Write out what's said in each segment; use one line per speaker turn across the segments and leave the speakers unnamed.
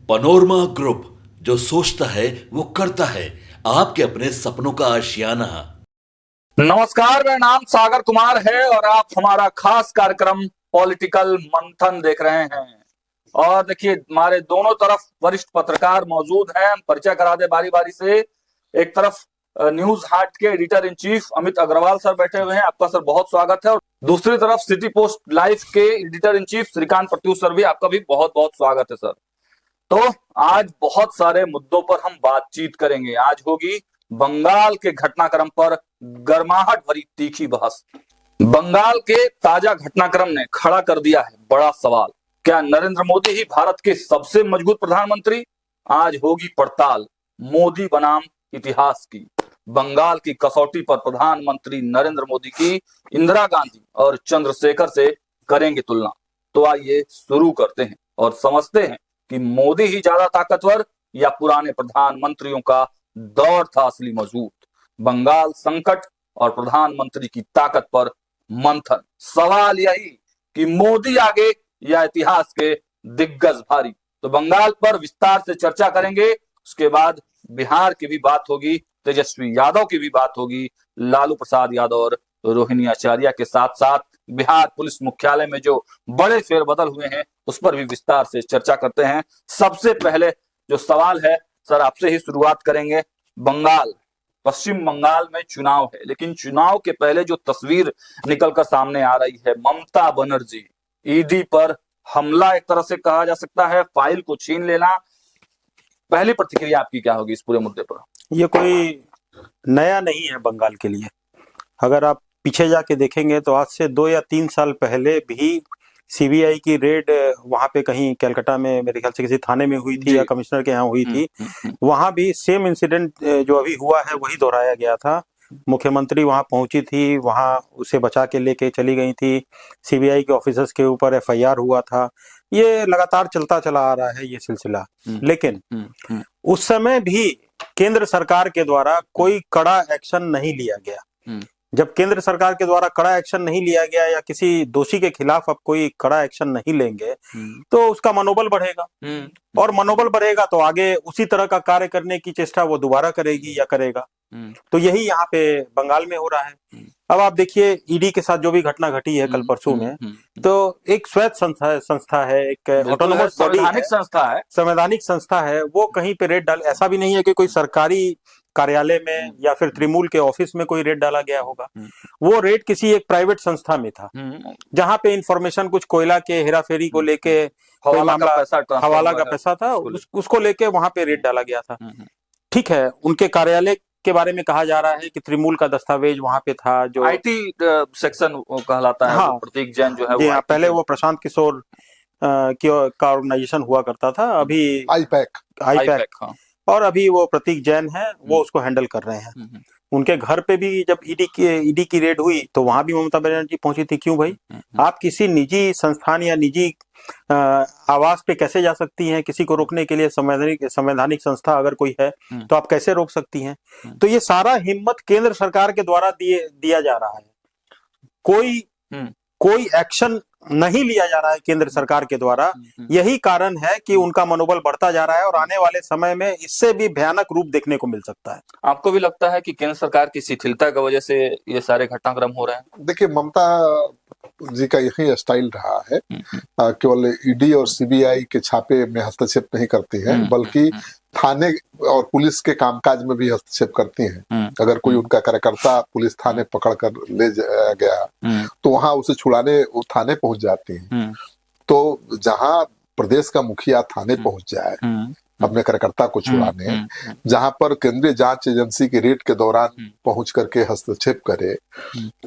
Panorama group, जो सोचता है वो करता है। आपके अपने सपनों का आशियाना।
नमस्कार, मेरा नाम सागर कुमार है और आप हमारा खास कार्यक्रम पॉलिटिकल मंथन देख रहे हैं। और देखिए, हमारे दोनों तरफ वरिष्ठ पत्रकार मौजूद हैं। हम परिचय करा दे बारी बारी से। एक तरफ न्यूज हाट के editor in chief Amit Agrawal sir बैठे हुए हैं, आपका सर बहुत स्वागत है। और दूसरी तरफ सिटी पोस्ट लाइव के editor in chief Shrikant Pratyush sir भी, आपका भी बहुत बहुत स्वागत है सर। तो आज बहुत सारे मुद्दों पर हम बातचीत करेंगे। आज होगी बंगाल के घटनाक्रम पर गर्माहट भरी तीखी बहस। बंगाल के ताजा घटनाक्रम ने खड़ा कर दिया है बड़ा सवाल, क्या नरेंद्र मोदी ही भारत के सबसे मजबूत प्रधानमंत्री? आज होगी पड़ताल मोदी बनाम इतिहास की। बंगाल की कसौटी पर प्रधानमंत्री नरेंद्र मोदी की इंदिरा गांधी और चंद्रशेखर से करेंगे तुलना। तो आइए शुरू करते हैं और समझते हैं कि मोदी ही ज्यादा ताकतवर या पुराने प्रधानमंत्रियों का दौर था असली मजबूत। बंगाल संकट और प्रधानमंत्री की ताकत पर मंथन। सवाल यही कि मोदी आगे या इतिहास के दिग्गज भारी। तो बंगाल पर विस्तार से चर्चा करेंगे। उसके बाद बिहार की भी बात होगी, तेजस्वी यादव की भी बात होगी, लालू प्रसाद यादव और रोहिणी आचार्य के साथ साथ बिहार पुलिस मुख्यालय में जो बड़े फेरबदल हुए हैं उस पर भी विस्तार से चर्चा करते हैं। सबसे पहले जो सवाल है सर, आपसे ही शुरुआत करेंगे। बंगाल, पश्चिम बंगाल में चुनाव है, लेकिन चुनाव के पहले जो तस्वीर निकलकर सामने आ रही है, ममता बनर्जी, ईडी पर हमला एक तरह से कहा जा सकता है, फाइल को छीन लेना। पहली प्रतिक्रिया आपकी क्या होगी इस पूरे मुद्दे पर?
ये कोई नया नहीं है बंगाल के लिए। अगर आप पीछे जाके देखेंगे तो आज से 2 या 3 साल पहले भी सीबीआई की रेड वहां पे कहीं कलकत्ता में, मेरे ख्याल से किसी थाने में हुई थी या कमिश्नर के यहाँ हुई थी। वहां भी सेम इंसिडेंट जो अभी हुआ है वही दोहराया गया था। मुख्यमंत्री वहां पहुंची थी, वहां उसे बचा के लेके चली गई थी। सीबीआई के ऑफिसर्स के ऊपर एफआईआर हुआ था। ये लगातार चलता चला आ रहा है ये सिलसिला। लेकिन उस समय भी केंद्र सरकार के द्वारा कोई कड़ा एक्शन नहीं लिया गया। जब केंद्र सरकार के द्वारा कड़ा एक्शन नहीं लिया गया या किसी दोषी के खिलाफ अब कोई कड़ा एक्शन नहीं लेंगे तो उसका मनोबल बढ़ेगा, और मनोबल बढ़ेगा तो आगे उसी तरह का कार्य करने की चेष्टा वो दोबारा करेगी या करेगा। तो यही यहाँ पे बंगाल में हो रहा है। अब आप देखिए, ईडी के साथ जो भी घटना घटी है कल परसों में, तो एक स्वायत्त संस्था है, एक ऑटोनोमस बॉडी है, संवैधानिक संस्था है। वो कहीं पे रेड डाल, ऐसा भी नहीं है कि कोई सरकारी कार्यालय में या फिर त्रिमूल के ऑफिस में कोई रेड डाला गया होगा। वो रेड किसी एक प्राइवेट संस्था में था, जहां पे इंफॉर्मेशन कुछ कोयला के हेराफेरी को लेके कोई मामला, हवाला का पैसा था, उसको लेके वहां पे रेड डाला गया था। ठीक है, उनके कार्यालय के बारे में कहा जा रहा है कि त्रिमूल का दस्तावेज वहां पे था, जो
आईटी सेक्शन कहलाता है।
हाँ,
प्रतीक जैन जो है
जी हाँ, पहले वो प्रशांत किशोर का ऑर्गेनाइजेशन हुआ करता था, अभी आईपैक
हाँ।
और अभी वो प्रतीक जैन है, वो उसको हैंडल कर रहे हैं। उनके घर पे भी जब ईडी की रेड हुई तो वहां भी ममता बनर्जी पहुंची थी। क्यों भाई, आप किसी निजी संस्थान या निजी आवास पे कैसे जा सकती हैं? किसी को रोकने के लिए संवैधानिक संस्था अगर कोई है तो आप कैसे रोक सकती हैं? तो ये सारा हिम्मत केंद्र सरकार के द्वारा दिया जा रहा है। कोई एक्शन नहीं लिया जा रहा है केंद्र सरकार के द्वारा। यही कारण है कि उनका मनोबल बढ़ता जा रहा है और आने वाले समय में इससे भी भयानक रूप देखने को मिल सकता है।
आपको भी लगता है कि केंद्र सरकार की शिथिलता की वजह से ये सारे घटनाक्रम हो रहे हैं?
देखिए, ममता जी का यही स्टाइल रहा है। केवल ईडी और सीबीआई के छापे में हस्तक्षेप नहीं करती है, बल्कि थाने और पुलिस के कामकाज में भी हस्तक्षेप करती हैं। अगर कोई उनका कार्यकर्ता पुलिस थाने पकड़ कर ले गया तो वहां उसे छुड़ाने वो थाने पहुंच जाती हैं। तो जहां प्रदेश का मुखिया थाने पहुंच जाए अपने कार्यकर्ता को छुड़ाने, जहां पर केंद्रीय जांच एजेंसी की रेड के दौरान पहुंच करके हस्तक्षेप करे,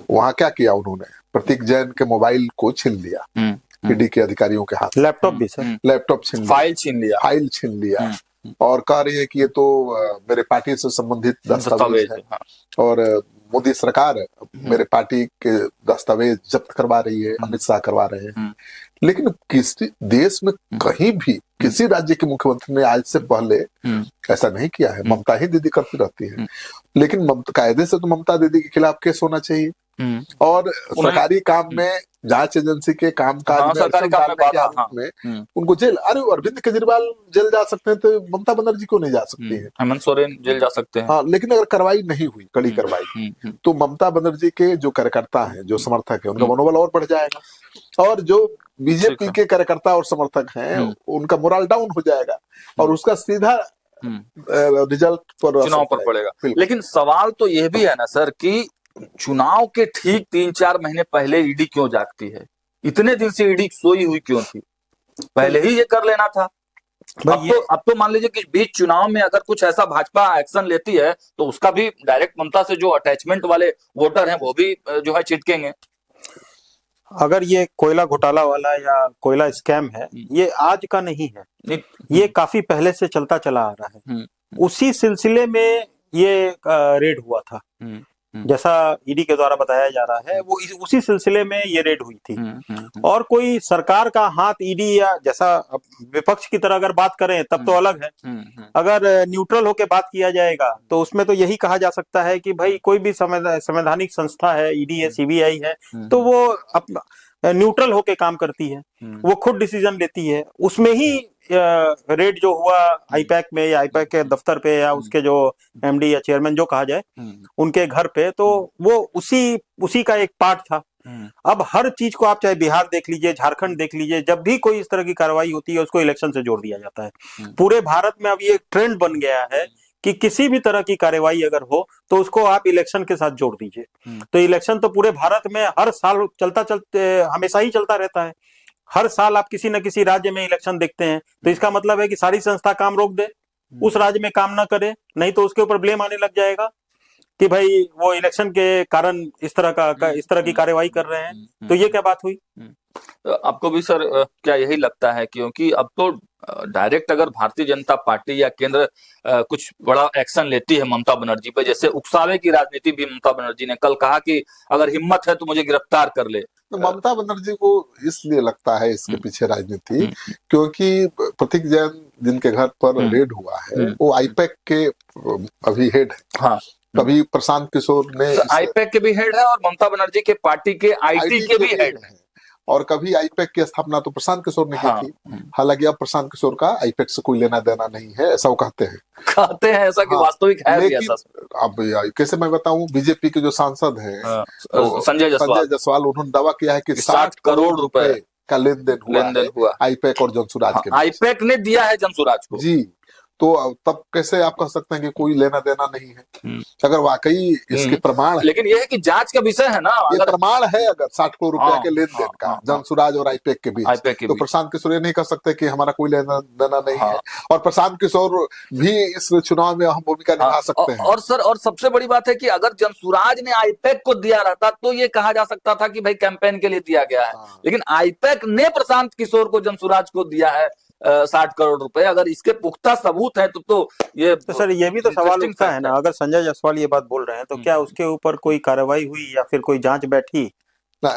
वहां क्या किया उन्होंने? प्रतीक जैन के मोबाइल को छीन लिया, ईडी के अधिकारियों के हाथ,
लैपटॉप भी सर,
लैपटॉप छीन लिया, फाइल छीन लिया, और कह रही है कि ये तो मेरे पार्टी से संबंधित दस्तावेज है और मोदी सरकार मेरे पार्टी के दस्तावेज जब्त करवा रही है, अमित शाह करवा रहे हैं। लेकिन किसी देश में कहीं भी किसी राज्य के मुख्यमंत्री ने आज से पहले ऐसा नहीं किया है। ममता ही दीदी करती रहती है, लेकिन कायदे से तो ममता दीदी के खिलाफ केस होना चाहिए। और सरकारी काम में जांच एजेंसी के कामकाज
हाँ,
में
सरकारी
अड़चन
काम में
डालने के
बाधा,
आरोप में उनको जेल। अरे अरविंद केजरीवाल जेल जा सकते हैं तो ममता बनर्जी क्यों नहीं जा सकती है?
हेमंत सोरेन जेल जा सकते हैं।
हाँ, लेकिन अगर कार्रवाई नहीं हुई, कड़ी कार्रवाई, तो ममता बनर्जी के जो कार्यकर्ता हैं, जो समर्थक है, उनका मनोबल और बढ़ जाएगा, और जो बीजेपी के कार्यकर्ता और समर्थक हैं उनका मोरल डाउन हो जाएगा, और उसका सीधा रिजल्ट पर
चुनाव पर पड़ेगा। लेकिन सवाल तो यह भी है ना सर कि चुनाव के ठीक 3-4 महीने पहले ईडी क्यों जागती है? इतने दिन से ईडी सोई हुई क्यों थी? पहले ही ये कर लेना था। अब तो मान लीजिए कि बीच चुनाव में अगर कुछ ऐसा भाजपा एक्शन लेती है तो उसका भी डायरेक्ट ममता से जो अटैचमेंट वाले वोटर हैं वो भी जो है चिटकेंगे।
अगर ये कोयला घोटाला वाला या कोयला स्कैम है, ये आज का नहीं है, ये काफी पहले से चलता चला आ रहा है। उसी सिलसिले में ये रेड हुआ था, जैसा ईडी के द्वारा बताया जा रहा है, वो उसी सिलसिले में ये रेड हुई थी। और कोई सरकार का हाथ ईडी, या जैसा विपक्ष की तरह अगर बात करें तब तो अलग है, अगर न्यूट्रल होकर बात किया जाएगा तो उसमें तो यही कहा जा सकता है कि भाई कोई भी संवैधानिक संस्था है, ईडी है, सीबीआई है, तो वो अपना न्यूट्रल होके काम करती है, वो खुद डिसीजन लेती है। उसमें ही रेड जो हुआ आईपैक में, या आईपैक के दफ्तर पे, या उसके जो एमडी या चेयरमैन जो कहा जाए उनके घर पे, तो वो उसी का एक पार्ट था। अब हर चीज को आप चाहे बिहार देख लीजिए, झारखंड देख लीजिए, जब भी कोई इस तरह की कार्रवाई होती है उसको इलेक्शन से जोड़ दिया जाता है। पूरे भारत में अब ये ट्रेंड बन गया है कि किसी भी तरह की कार्रवाई अगर हो तो उसको आप इलेक्शन के साथ जोड़ दीजिए। तो इलेक्शन तो पूरे भारत में हर साल हमेशा ही चलता रहता है। हर साल आप किसी न किसी राज्य में इलेक्शन देखते हैं, तो इसका मतलब है कि सारी संस्था काम रोक दे, उस राज्य में काम ना करे, नहीं तो उसके ऊपर ब्लेम आने लग जाएगा कि भाई वो इलेक्शन के कारण इस तरह की कार्रवाई कर रहे हैं। तो ये क्या बात हुई?
आपको भी सर क्या यही लगता है? क्योंकि अब तो डायरेक्ट अगर भारतीय जनता पार्टी या केंद्र कुछ बड़ा एक्शन लेती है ममता बनर्जी पे, जैसे उकसावे की राजनीति भी ममता बनर्जी ने कल कहा कि अगर हिम्मत है तो मुझे गिरफ्तार कर ले।
तो ममता बनर्जी को इसलिए लगता है इसके पीछे राजनीति, क्योंकि प्रतीक जैन जिनके घर पर रेड हुआ है वो आईपैक के अभी हेड है।
हाँ,
कभी प्रशांत किशोर ने
आईपैक के भी हेड है और ममता बनर्जी के पार्टी के आईटी के भी हेड है,
और कभी आईपैक की स्थापना तो प्रशांत किशोर ने की थी। हालांकि अब प्रशांत किशोर का आईपैक से कोई लेना देना नहीं है, ऐसा वो कहते हैं ऐसा कि वास्तविक है भी ऐसा। अब कैसे मैं बताऊं, बीजेपी के जो सांसद हैं
संजय
जायसवाल, उन्होंने दावा किया है कि 60 करोड़ रुपए का लेन देन हुआ आईपैक और जनसुराज के।
आईपैक ने दिया है जनसुराज को जी।
तो तब कैसे आप कह सकते हैं कि कोई लेना देना नहीं है, अगर वाकई इसके प्रमाण है।
लेकिन यह है कि जांच का विषय है ना,
ये प्रमाण है अगर 60 करोड़ रुपया के लेन देन का जनसुराज और आईपैक के बीच, तो प्रशांत किशोर ये नहीं कह सकते कि हमारा कोई लेना देना नहीं है, और प्रशांत किशोर भी इस चुनाव में अहम भूमिका निभा सकते हैं।
और सर, और सबसे बड़ी बात है कि अगर जनसुराज ने आईपैक को दिया रहता तो ये कहा जा सकता था कि भाई कैंपेन के लिए दिया गया है, लेकिन आईपैक ने प्रशांत किशोर को जनसुराज को दिया है 60 करोड़ रुपए। अगर इसके पुख्ता सबूत है तो ये
तो सर ये भी तो सवाल उठता है ना, अगर संजय जायसवाल ये बात बोल रहे हैं तो क्या उसके ऊपर कोई कार्रवाई हुई या फिर कोई जांच बैठी?
ना,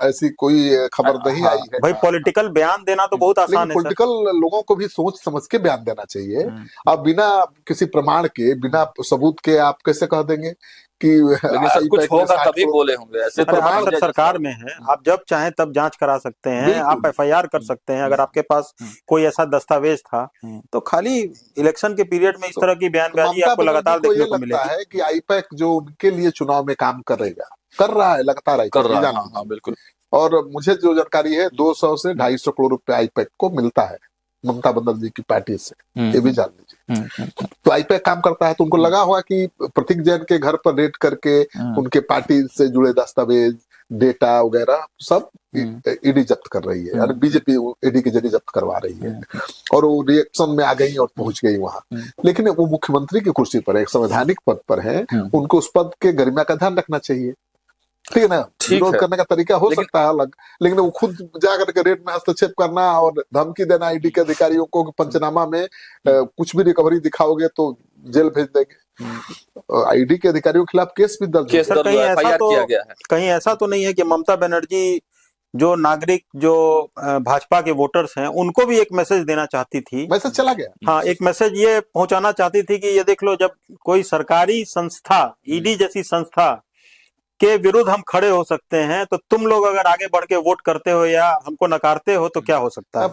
ऐसी कोई खबर नहीं आई है।
भाई पॉलिटिकल बयान देना तो बहुत आसान है।
पॉलिटिकल लोगों को भी सोच समझ के बयान देना चाहिए। अब बिना किसी प्रमाण के, बिना सबूत के आप कैसे कह देंगे कि
सब कुछ होगा तभी बोले होंगे? ऐसे
तो सरकार में है, आप जब चाहें तब जांच करा सकते हैं, आप एफआईआर कर सकते हैं। अगर आपके पास कोई ऐसा दस्तावेज था तो खाली इलेक्शन के पीरियड में इस तरह की बयानबाजी आपको लगातार देखने को मिलेगी।
है कि आईपैक जो उनके लिए चुनाव में काम कर रहा है लगातार
कर रहा है। हाँ, बिल्कुल।
और मुझे जो जानकारी है 200 से 250 करोड़ रुपए आईपैक को मिलता है ममता बनर्जी की पार्टी से, ये भी जान लीजिए। तो आईपैक काम करता है, तो उनको लगा हुआ कि प्रतीक जैन के घर पर रेड करके उनके पार्टी से जुड़े दस्तावेज, डेटा वगैरह सब ईडी जब्त कर रही है, और बीजेपी ईडी के जरिए जब्त करवा रही है, और वो रिएक्शन में आ गई और पहुंच गई वहां। लेकिन वो मुख्यमंत्री की कुर्सी पर, एक संवैधानिक पद पर है, उनको उस पद के गरिमा का ध्यान रखना चाहिए, ठीक है ना। विरोध करने का तरीका हो सकता है अलग, लेकिन वो खुद जाकर के रेट में हस्तक्षेप करना और धमकी देना ईडी के अधिकारियों को, पंचनामा में कुछ भी रिकवरी दिखाओगे तो जेल भेज देंगे। ईडी के अधिकारियों के खिलाफ केस भी दर्ज
कहीं ऐसा तो नहीं है कि ममता बनर्जी जो नागरिक, जो भाजपा के वोटर्स हैं, उनको भी एक मैसेज देना चाहती थी?
मैसेज चला गया।
हाँ, एक मैसेज ये पहुंचाना चाहती थी कि ये देख लो, जब कोई सरकारी संस्था, ईडी जैसी संस्था के विरुद्ध हम खड़े हो सकते हैं, तो तुम लोग अगर आगे बढ़ के वोट करते हो या हमको नकारते हो तो क्या हो सकता है?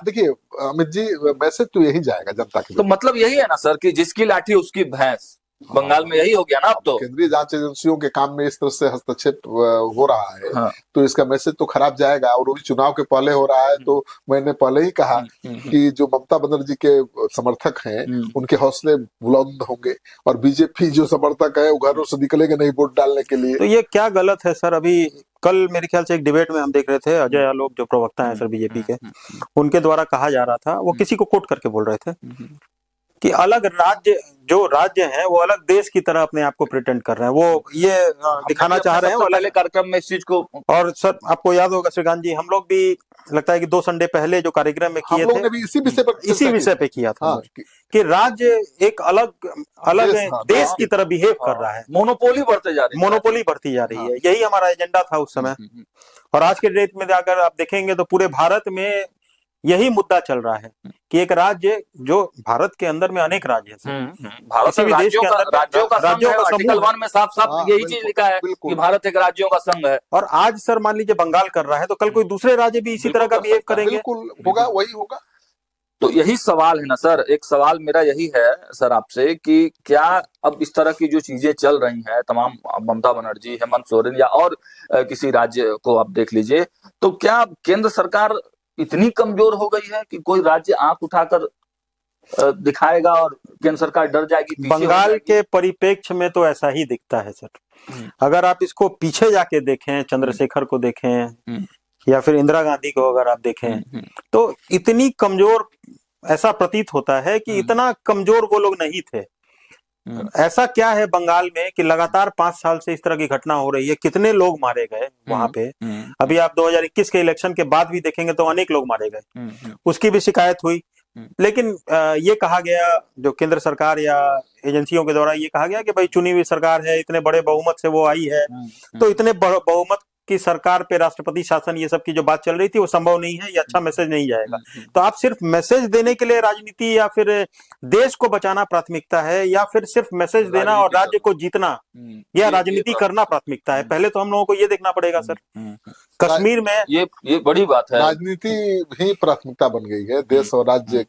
देखिए अमित जी, मैसेज तो यही जाएगा जनता की।
तो मतलब यही है ना सर कि जिसकी लाठी उसकी भैंस, बंगाल में यही हो गया ना अब तो।
केंद्रीय जांच एजेंसियों के काम में इस तरह से हस्तक्षेप हो रहा है,
हाँ।
तो इसका मैसेज तो खराब जाएगा। और वो भी चुनाव के पहले हो रहा है, तो मैंने पहले ही कहा कि जो ममता बनर्जी के समर्थक हैं उनके हौसले बुलंद होंगे, और बीजेपी जो समर्थक है वो घरों से निकलेंगे नहीं वोट डालने के लिए।
तो ये क्या गलत है सर? अभी कल मेरे ख्याल से एक डिबेट में हम देख रहे थे, अजय आलोक जो प्रवक्ता है सर बीजेपी के, उनके द्वारा कहा जा रहा था, वो किसी को कोट करके बोल रहे थे कि अलग राज्य, जो राज्य हैं वो अलग देश की तरह अपने आप को प्रिटेंड कर रहे हैं, वो ये दिखाना चाह रहे हैं वो
पहले कार्यक्रम में इस चीज को।
और सर आपको याद होगा श्रीकांत जी, हम लोग भी लगता है कि 2 संडे पहले जो कार्यक्रम में किए थे,
भी इसी विषय पे
किया था कि राज्य एक अलग देश की तरह बिहेव कर रहा है,
मोनोपोली बढ़ती जा रही है।
यही हमारा एजेंडा था उस समय। और आज के डेट में अगर आप देखेंगे तो पूरे भारत में यही मुद्दा चल रहा है कि एक राज्य, जो भारत के अंदर में अनेक राज्य हैं,
भारत राज्यों का आर्टिकल 1 में साफ यही चीज लिखा है कि भारत एक राज्यों का संघ है।
और आज सर मान लीजिए बंगाल कर रहा है, तो कल कोई दूसरे राज्य भी इसी तरह का बिहेव करेंगे,
बिल्कुल होगा, वही होगा।
तो यही सवाल है ना सर, एक सवाल मेरा यही है सर आपसे कि क्या अब इस तरह की जो चीजें चल रही हैं, तमाम ममता बनर्जी, हेमंत सोरेन या और किसी राज्य को आप देख लीजिए, तो क्या केंद्र सरकार इतनी कमजोर हो गई है कि कोई राज्य आंख उठाकर दिखाएगा और केंद्र सरकार डर जाएगी?
बंगाल के परिप्रेक्ष्य में तो ऐसा ही दिखता है सर। अगर आप इसको पीछे जाके देखें, चंद्रशेखर को देखें या फिर इंदिरा गांधी को अगर आप देखें, तो इतनी कमजोर, ऐसा प्रतीत होता है कि इतना कमजोर वो लोग नहीं थे। ऐसा क्या है बंगाल में कि लगातार 5 साल से इस तरह की घटना हो रही है, कितने लोग मारे गए वहां पे। अभी आप 2021 के इलेक्शन के बाद भी देखेंगे तो अनेक लोग मारे गए, उसकी भी शिकायत हुई। लेकिन ये कहा गया, जो केंद्र सरकार या एजेंसियों के द्वारा ये कहा गया कि भाई चुनी हुई सरकार है, इतने बड़े बहुमत से वो आई है, तो इतने बहुमत की सरकार पे राष्ट्रपति शासन, ये सब की जो बात चल रही थी वो संभव नहीं है, ये अच्छा मैसेज नहीं जाएगा। तो आप सिर्फ मैसेज देने के लिए राजनीति या फिर देश को बचाना प्राथमिकता है, या फिर सिर्फ मैसेज देना और राज्य को जीतना या राजनीति करना प्राथमित है? पहले तो हम लोगों को ये देखना पड़ेगा सर। कश्मीर में
ये बड़ी बात है,
राजनीति ही प्राथमिकता बन गई है, देश और राज्य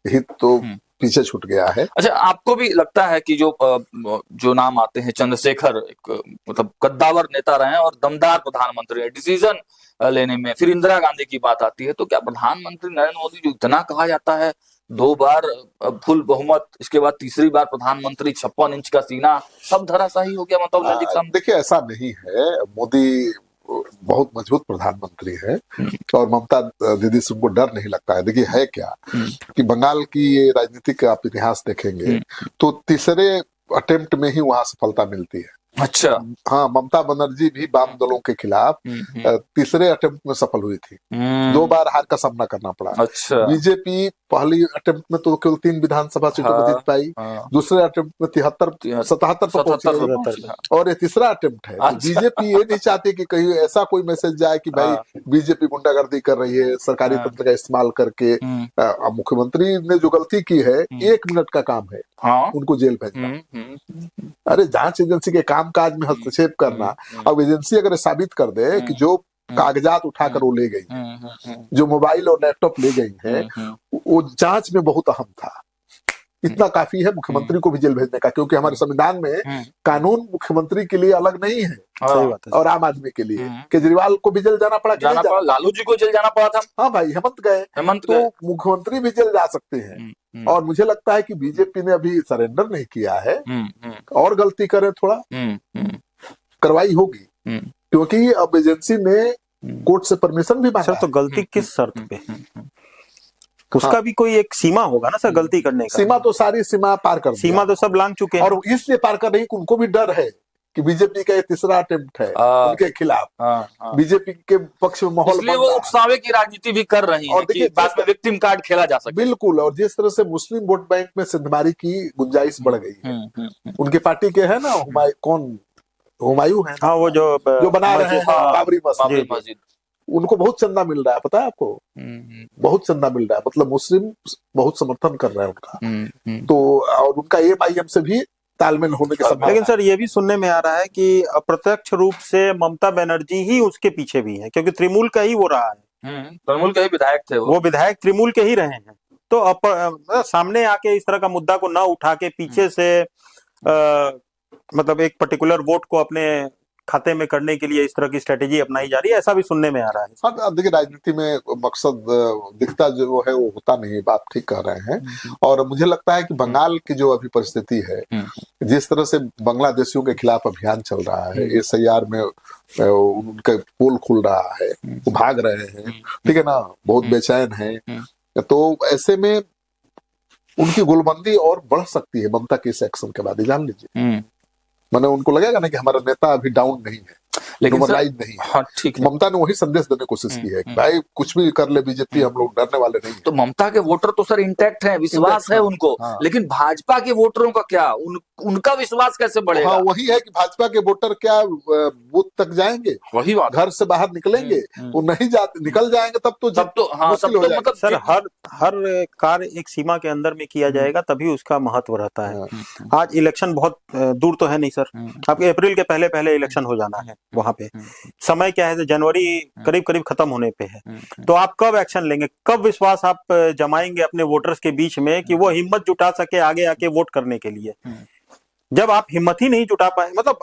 हित तो पीछे छूट गया है।
अच्छा, आपको भी लगता है कि जो नाम आते हैं, चंद्रशेखर एक मतलब कद्दावर नेता रहे हैं और दमदार प्रधानमंत्री है डिसीजन लेने में, फिर इंदिरा गांधी की बात आती है, तो क्या प्रधानमंत्री नरेंद्र मोदी, जो इतना कहा जाता है 2 बार फुल बहुमत, इसके बाद तीसरी बार प्रधानमंत्री, 56 इंच का सीना, सब धराशायी हो गया? मतलब
देखिए ऐसा नहीं है, मोदी बहुत मजबूत प्रधानमंत्री है और ममता दीदी से उनको डर नहीं लगता है। देखिए है क्या कि बंगाल की ये राजनीतिक आप इतिहास देखेंगे तो तीसरे अटेम्प्ट में ही वहां सफलता मिलती है।
अच्छा,
हाँ, ममता बनर्जी भी वाम दलों के खिलाफ तीसरे अटेम्प्ट में सफल हुई थी, 2 बार हार का सामना करना पड़ा।
अच्छा,
बीजेपी पहली अटेम्प्ट में तो केवल 3 विधानसभा सीटों में जीत पाई, दूसरे अटेम्प्ट में 77 पर पहुंची, और ये तीसरा अटेम्प्ट है। बीजेपी ये नहीं चाहती कि कहीं ऐसा कोई मैसेज जाए कि भाई बीजेपी गुंडागर्दी कर रही है सरकारी तंत्र का इस्तेमाल करके। मुख्यमंत्री ने जो गलती की है, 1 मिनट का काम है उनको जेल भेजना। अरे जांच एजेंसी के कामकाज में हस्तक्षेप करना, अब एजेंसी अगर साबित कर दे कि जो कागजात उठाकर वो ले गई है, जो मोबाइल और लैपटॉप ले गई है, वो जांच में बहुत अहम था, इतना काफी है मुख्यमंत्री को भी जेल भेजने का, क्योंकि हमारे संविधान में कानून मुख्यमंत्री के लिए अलग नहीं है।
सही बात है।
और आम आदमी के लिए केजरीवाल को भी जेल जाना पड़ा,
लालू जी को जेल जाना पड़ा था।
हाँ भाई, हेमंत गए, तो मुख्यमंत्री भी जेल जा सकते हैं। और मुझे लगता है कि बीजेपी ने अभी सरेंडर नहीं किया है, और गलती करे थोड़ा कार्रवाई होगी, क्योंकि अब एजेंसी ने कोर्ट से परमिशन भी मांगा।
तो गलती किस शर्त पे? उसका भी कोई एक सीमा होगा ना सर, गलती करने का।
सीमा तो सारी सीमा पार कर,
सीमा तो सब लांग चुके हैं,
और इसलिए पार कर रही, उनको भी डर है कि बीजेपी का ये तीसरा अटेम्प्ट है उनके खिलाफ, बीजेपी के पक्ष में माहौल,
इसलिए वो उकसावे की राजनीति भी कर रही है, और देखिए बाद में विक्टिम कार्ड खेला जा सके।
बिल्कुल, और जिस तरह से मुस्लिम वोट बैंक में सिंधमारी की गुंजाइश बढ़ गई है, उनके पार्टी के है ना हुमायूं है,
हाँ, वो जो
बना रहे हैं बाबरी मस्जिद, उनको बहुत चंदा मिल रहा है, पता है आपको? बहुत चंदा मिल रहा है, मतलब मुस्लिम बहुत समर्थन कर रहा है उनका। तो और उनका एमआईएम से भी तालमेल होने के संभावना।
लेकिन सर ये भी सुनने में आ रहा है कि अप्रत्यक्ष रूप से ममता बनर्जी ही उसके पीछे भी है, क्योंकि तृणमूल का ही वो रहा है।
तृणमूल के ही विधायक थे
वो विधायक तृणमूल के ही रहे हैं। तो सामने आके इस तरह का मुद्दा को ना उठा के पीछे से मतलब एक पर्टिकुलर वोट को अपने खाते में करने के लिए इस तरह की स्ट्रेटेजी अपनाई जा रही है, ऐसा भी सुनने में आ रहा है।
हाँ, देखिए राजनीति में मकसद दिखता जो है वो होता नहीं, बात ठीक कह रहे हैं। और मुझे लगता है कि बंगाल की जो अभी परिस्थिति है, जिस तरह से बांग्लादेशियों के खिलाफ अभियान चल रहा है, SIR में उनका पोल खुल रहा है, वो भाग रहे हैं, ठीक है ना, बहुत बेचैन है। तो ऐसे में उनकी गोलबंदी और बढ़ सकती है ममता के इस एक्शन के बाद, जान लीजिए। मैंने उनको लगेगा ना कि हमारा नेता अभी डाउन नहीं है,
लेकिन
नॉर्मलाइज नहीं है।
हाँ ठीक है,
ममता ने वही संदेश देने की कोशिश की है कि भाई कुछ भी कर ले बीजेपी, हम लोग डरने वाले नहीं
तो ममता के वोटर तो सर इंटैक्ट हैं, विश्वास है उनको।
हाँ।
लेकिन भाजपा के वोटरों का क्या, उनका विश्वास कैसे बढ़ेगा?
हाँ, वही है कि भाजपा के वोटर क्या बूथ तक जाएंगे,
वही बात,
घर से बाहर निकलेंगे, वो नहीं जाते, निकल जाएंगे तब तो
हाँ,
मुश्किल हो जाएगा।
मतलब
सर हर कार्य एक सीमा के अंदर में किया जाएगा, तभी उसका महत्व रहता है। आज इलेक्शन बहुत दूर तो है नहीं सर, आपके अप्रैल के पहले इलेक्शन हो जाना है। वहां पे समय क्या है, जनवरी करीब करीब खत्म होने पे है। तो आप कब एक्शन लेंगे, कब विश्वास आप जमाएंगे अपने वोटर्स के बीच में कि वो हिम्मत जुटा सके आगे आके वोट करने के लिए? जब आप हिम्मत ही नहीं जुटा पाए, मतलब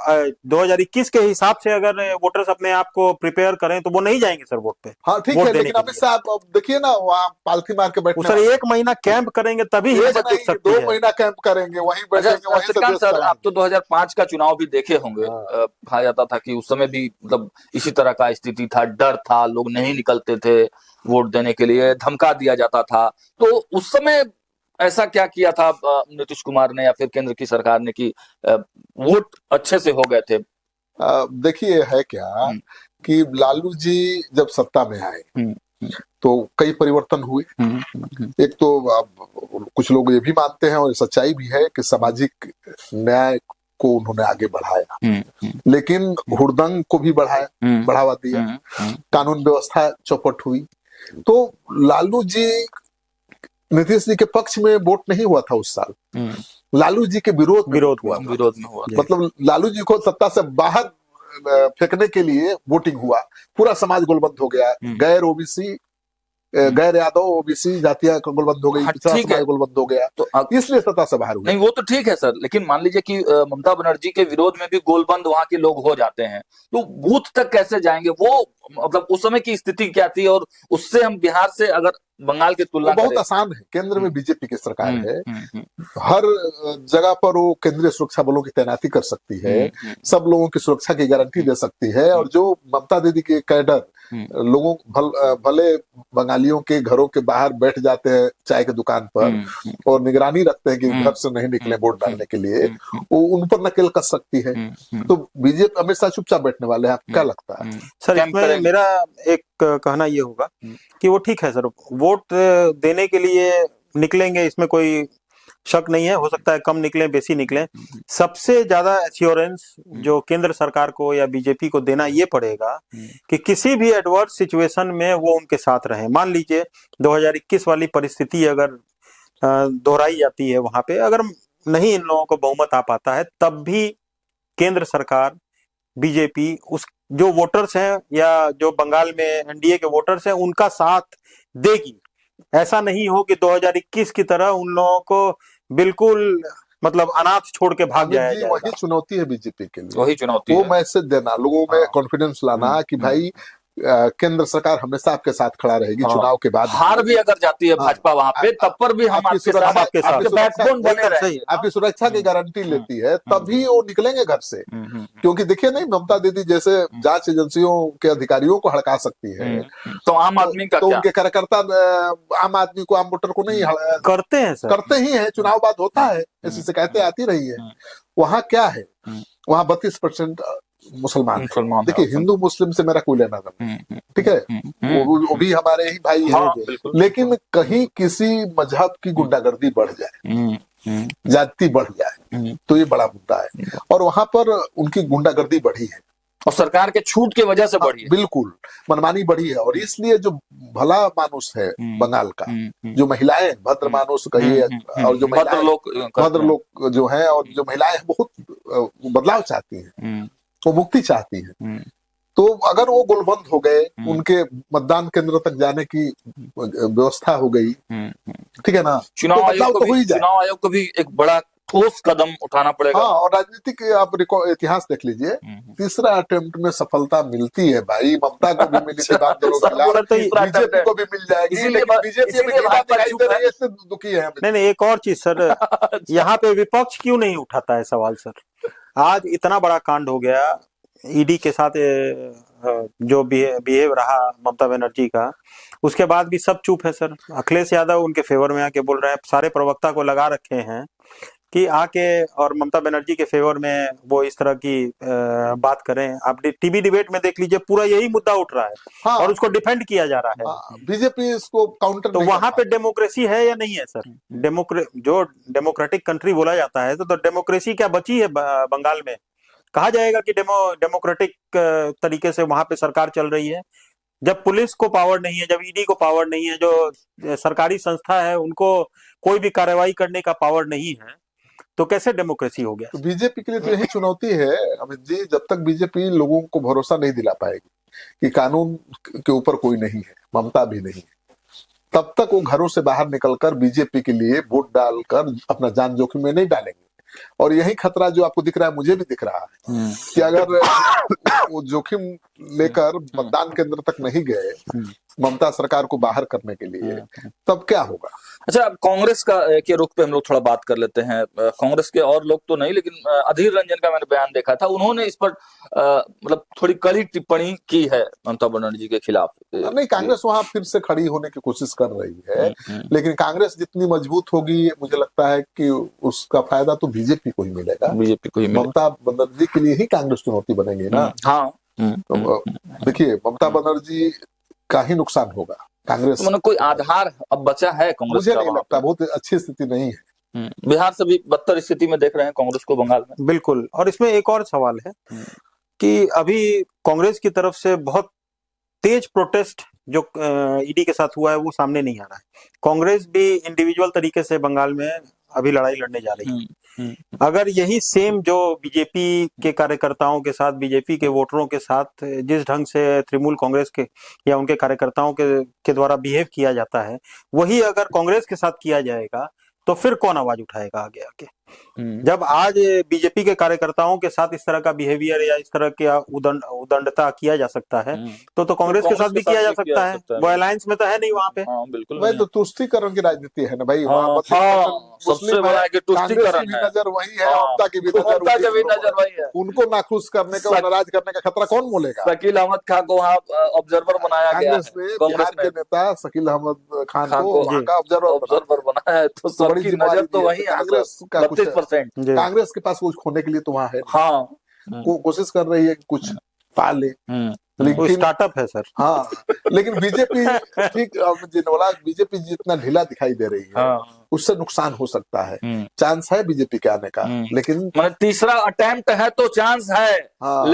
2021 के हिसाब से अगर वोटर्स अपने आप को प्रिपेयर करें तो वो नहीं जाएंगे सर वोट पे।
हाँ ठीक है, लेकिन अमित शाह आप देखिए ना, वहाँ पालथी मार के बैठे
सर 1 महीना कैंप करेंगे तभी हिम्मत दिख सकती
2
है।
महीना कैंप करेंगे, वहीं बैठेंगे, वहीं से
श्रीकांत
देश
सर,
चलाएंगे।
आप तो 2005 का चुनाव भी देखे होंगे। कहा जाता था कि उस समय भी मतलब इसी तरह का स्थिति था, डर था, लोग नहीं निकलते थे वोट देने के लिए, धमका दिया जाता था। तो उस समय ऐसा क्या किया था नीतीश कुमार ने या फिर केंद्र की सरकार ने कि वोट अच्छे से हो गए थे?
देखिए है क्या कि लालू जी जब सत्ता में आए तो कई परिवर्तन हुए। एक तो कुछ लोग ये भी मानते हैं और सच्चाई भी है कि सामाजिक न्याय को उन्होंने आगे बढ़ाया, लेकिन हुड़दंग को भी बढ़ावा दिया, कानून व्यवस्था चौपट हुई। तो लालू जी, नीतीश जी के पक्ष में वोट नहीं हुआ था उस साल, लालू जी के विरोध में हुआ। मतलब लालू जी को सत्ता से बाहर फेंकने के लिए वोटिंग हुआ, पूरा समाज गोलबंद हो गया, गैर ओबीसी, गैर यादव ओबीसी जातियां गोलबंद हो गई, समाज गोलबंद हो गया, तो इसलिए सत्ता से बाहर हुआ।
नहीं वो तो ठीक है सर, लेकिन मान लीजिए कि ममता बनर्जी के विरोध में भी गोलबंद वहां के लोग हो जाते हैं, तो बूथ तक कैसे जाएंगे वो? मतलब उस समय की स्थिति क्या थी, और उससे हम बिहार से अगर बंगाल की तुलना
बहुत आसान है। केंद्र में बीजेपी की सरकार है, हर जगह पर वो केंद्रीय सुरक्षा बलों की तैनाती कर सकती है, सब लोगों की सुरक्षा की गारंटी दे सकती है। और जो ममता दीदी के कैडर लोगों भले बंगालियों के घरों के बाहर बैठ जाते हैं चाय की दुकान पर और निगरानी रखते हैं कि घर से नहीं निकले वोट डालने के लिए, वो उन पर नकेल कस सकती है। तो बीजेपी हमेशा चुपचाप बैठने वाले हैं। आपको क्या लगता है
सर? इसमें मेरा एक कहना ये होगा कि वो ठीक है सर, वोट देने के लिए निकलेंगे, इसमें कोई शक नहीं है। हो सकता है कम निकले, बेसी निकले। सबसे ज्यादा एश्योरेंस जो केंद्र सरकार को या बीजेपी को देना ये पड़ेगा कि किसी भी एडवर्स सिचुएशन में वो उनके साथ रहे। मान लीजिए 2021 वाली परिस्थिति अगर दोहराई जाती है, वहां पे अगर नहीं इन लोगों को बहुमत आ पाता है, तब भी केंद्र सरकार, बीजेपी उस जो वोटर्स हैं या जो बंगाल में एनडीए के वोटर्स हैं उनका साथ देगी। ऐसा नहीं हो कि 2021 की तरह उन लोगों को बिल्कुल मतलब अनाथ छोड़ के भाग जाया जाएगा।
वही चुनौती है बीजेपी के लिए,
वही चुनौती
वो
है।
मैसेज देना, लोगों में कॉन्फिडेंस लाना कि भाई केंद्र सरकार हमेशा आपके साथ खड़ा रहेगी। चुनाव के बाद
हार भी अगर जाती है भाजपा वहां पे, तब पर भी हम आपके साथ बैकबोन बने रहेंगे,
आपकी सुरक्षा की गारंटी लेती है, तभी वो निकलेंगे घर से। क्योंकि देखिए नहीं, ममता दीदी जैसे जांच एजेंसियों के अधिकारियों को हड़का सकती है,
तो आम आदमी का
तो उनके कार्यकर्ता आम आदमी को, आम वोटर को नहीं
करते हैं सर,
करते ही है। चुनाव बाद होता है, ऐसी शिकायतें आती रही है। वहाँ क्या है, वहाँ 32% मुसलमान। देखिए हिंदू मुस्लिम से मेरा कोई लेना देना, ठीक है, वो भी हमारे ही भाई हैं, लेकिन कहीं किसी मजहब की गुंडागर्दी बढ़ जाए, जाति बढ़ जाए, तो ये बड़ा मुद्दा है। और वहां पर उनकी गुंडागर्दी बढ़ी है।
और सरकार के छूट की वजह से बढ़ी है।
बिल्कुल मनमानी बढ़ी है, और इसलिए जो भला मानुस है बंगाल का, जो महिलाएं भद्र मानुस कहिए, और जो
भद्र
महिलाएं
लोग
भद्र लोग जो हैं, और जो महिलाएं बहुत बदलाव चाहती हैं, वो मुक्ति चाहती हैं, तो अगर वो गोलबंद हो गए, उनके मतदान केंद्र तक जाने की व्यवस्था हो गई, ठीक है ना,
चुनाव
तो बदलाव तो हो ही जाए।
चुनाव आयोग को भी एक बड़ा ठोस कदम उठाना पड़ेगा।
हाँ, और राजनीतिक आप इतिहास देख लीजिए, तीसरा अटेम्प्ट में सफलता मिलती है भाई। ममता को भी मिली थी बागडोर के खिलाफ, बीजेपी को भी मिल जाएगी, लेकिन बीजेपी दिखाई दे रही है, इससे दुखी है।
नहीं, एक और चीज सर, यहाँ पे विपक्ष क्यों नहीं उठाता है सवाल सर? आज इतना बड़ा कांड हो गया ईडी के साथ, जो बिहेव रहा ममता बनर्जी का, उसके बाद भी सब चुप है सर। अखिलेश यादव उनके फेवर में आके बोल रहे हैं, सारे प्रवक्ता को लगा रखे हैं कि आके और ममता बनर्जी के फेवर में वो इस तरह की बात करें। आप टीवी डिबेट में देख लीजिए, पूरा यही मुद्दा उठ रहा है। हाँ, और उसको डिफेंड किया जा रहा है।
बीजेपी इसको काउंटर,
तो वहां पे डेमोक्रेसी है या नहीं है सर? जो डेमोक्रेटिक कंट्री बोला जाता है, तो डेमोक्रेसी क्या बची है बंगाल में? कहा जाएगा कि डेमोक्रेटिक तरीके से वहां पे सरकार चल रही है, जब पुलिस को पावर नहीं है, जब ईडी को पावर नहीं है, जो सरकारी संस्था है उनको कोई भी कार्रवाई करने का पावर नहीं है, तो कैसे डेमोक्रेसी हो गया?
तो बीजेपी के लिए तो यही चुनौती है अमित जी। जब तक बीजेपी लोगों को भरोसा नहीं दिला पाएगी कि कानून के ऊपर कोई नहीं है, ममता भी नहीं है, तब तक वो घरों से बाहर निकलकर बीजेपी के लिए वोट डालकर अपना जान जोखिम में नहीं डालेंगे। और यही खतरा जो आपको दिख रहा है, मुझे भी दिख रहा है कि अगर वो जोखिम लेकर मतदान केंद्र तक नहीं गए ममता सरकार को बाहर करने के लिए, तब क्या होगा?
अच्छा, कांग्रेस का के रुख पे हम लोग थोड़ा बात कर लेते हैं। कांग्रेस के और लोग तो नहीं, लेकिन अधीर रंजन का मैंने बयान देखा था, उन्होंने इस पर मतलब थोड़ी कड़ी टिप्पणी की है ममता बनर्जी के खिलाफ।
नहीं, कांग्रेस वहां फिर से खड़ी होने की कोशिश कर रही है, लेकिन कांग्रेस जितनी मजबूत होगी, मुझे लगता है कि उसका फायदा तो बीजेपी को ही मिलेगा।
बीजेपी को ही मिलेगा।
ममता बनर्जी के लिए ही कांग्रेस चुनौती बनेगी ना।
हाँ,
तो देखिए, ममता बनर्जी का ही नुकसान होगा। कांग्रेस
तो कोई आधार अब बचा है कांग्रेस
मुझे
का?
नहीं लगता, बहुत अच्छी स्थिति नहीं है।
बिहार से भी बदतर स्थिति में देख रहे हैं कांग्रेस को बंगाल में।
बिल्कुल। और इसमें एक और सवाल है कि अभी कांग्रेस की तरफ से बहुत तेज प्रोटेस्ट जो ईडी के साथ हुआ है, वो सामने नहीं आ रहा है। कांग्रेस भी इंडिविजुअल तरीके से बंगाल में अभी लड़ाई लड़ने जा रही है। अगर यही सेम जो बीजेपी के कार्यकर्ताओं के साथ, बीजेपी के वोटरों के साथ जिस ढंग से तृणमूल कांग्रेस के या उनके कार्यकर्ताओं के द्वारा बिहेव किया जाता है, वही अगर कांग्रेस के साथ किया जाएगा, तो फिर कौन आवाज उठाएगा आगे आके? जब आज बीजेपी के कार्यकर्ताओं के साथ इस तरह का बिहेवियर या इस तरह की उदंडता किया जा सकता है, तो कांग्रेस के साथ भी किया जा सकता है। वो अलायंस में तो है नहीं वहां पे।
हाँ, बिल्कुल।
वही तो तुष्टीकरण की राजनीति है ना भाई।
सबसे बड़ा है कि तुष्टीकरण है।
नजर वही है, ममता की भी नजर
वही है।
उनको नाखुश करने का, नाराज करने का खतरा कौन बोलेगा?
शकील अहमद खान को वहाँ ऑब्जर्वर बनाया गया है।
बिहार के नेता शकील अहमद खान को वहाँ का
ऑब्जर्वर बनाया है, तो सबकी नजर तो वही है।
कांग्रेस का
32%।
कांग्रेस के पास कुछ खोने के लिए तो वहाँ है।
हाँ,
कोशिश कर रही है कि कुछ पा ले,
लेकिन स्टार्टअप है सर।
हाँ, लेकिन बीजेपी ठीक जिनवाला बीजेपी जितना ढीला दिखाई दे रही है, उससे नुकसान हो सकता है। चांस है बीजेपी के आने का, लेकिन
तीसरा अटेम्प्ट है तो चांस है।
हाँ,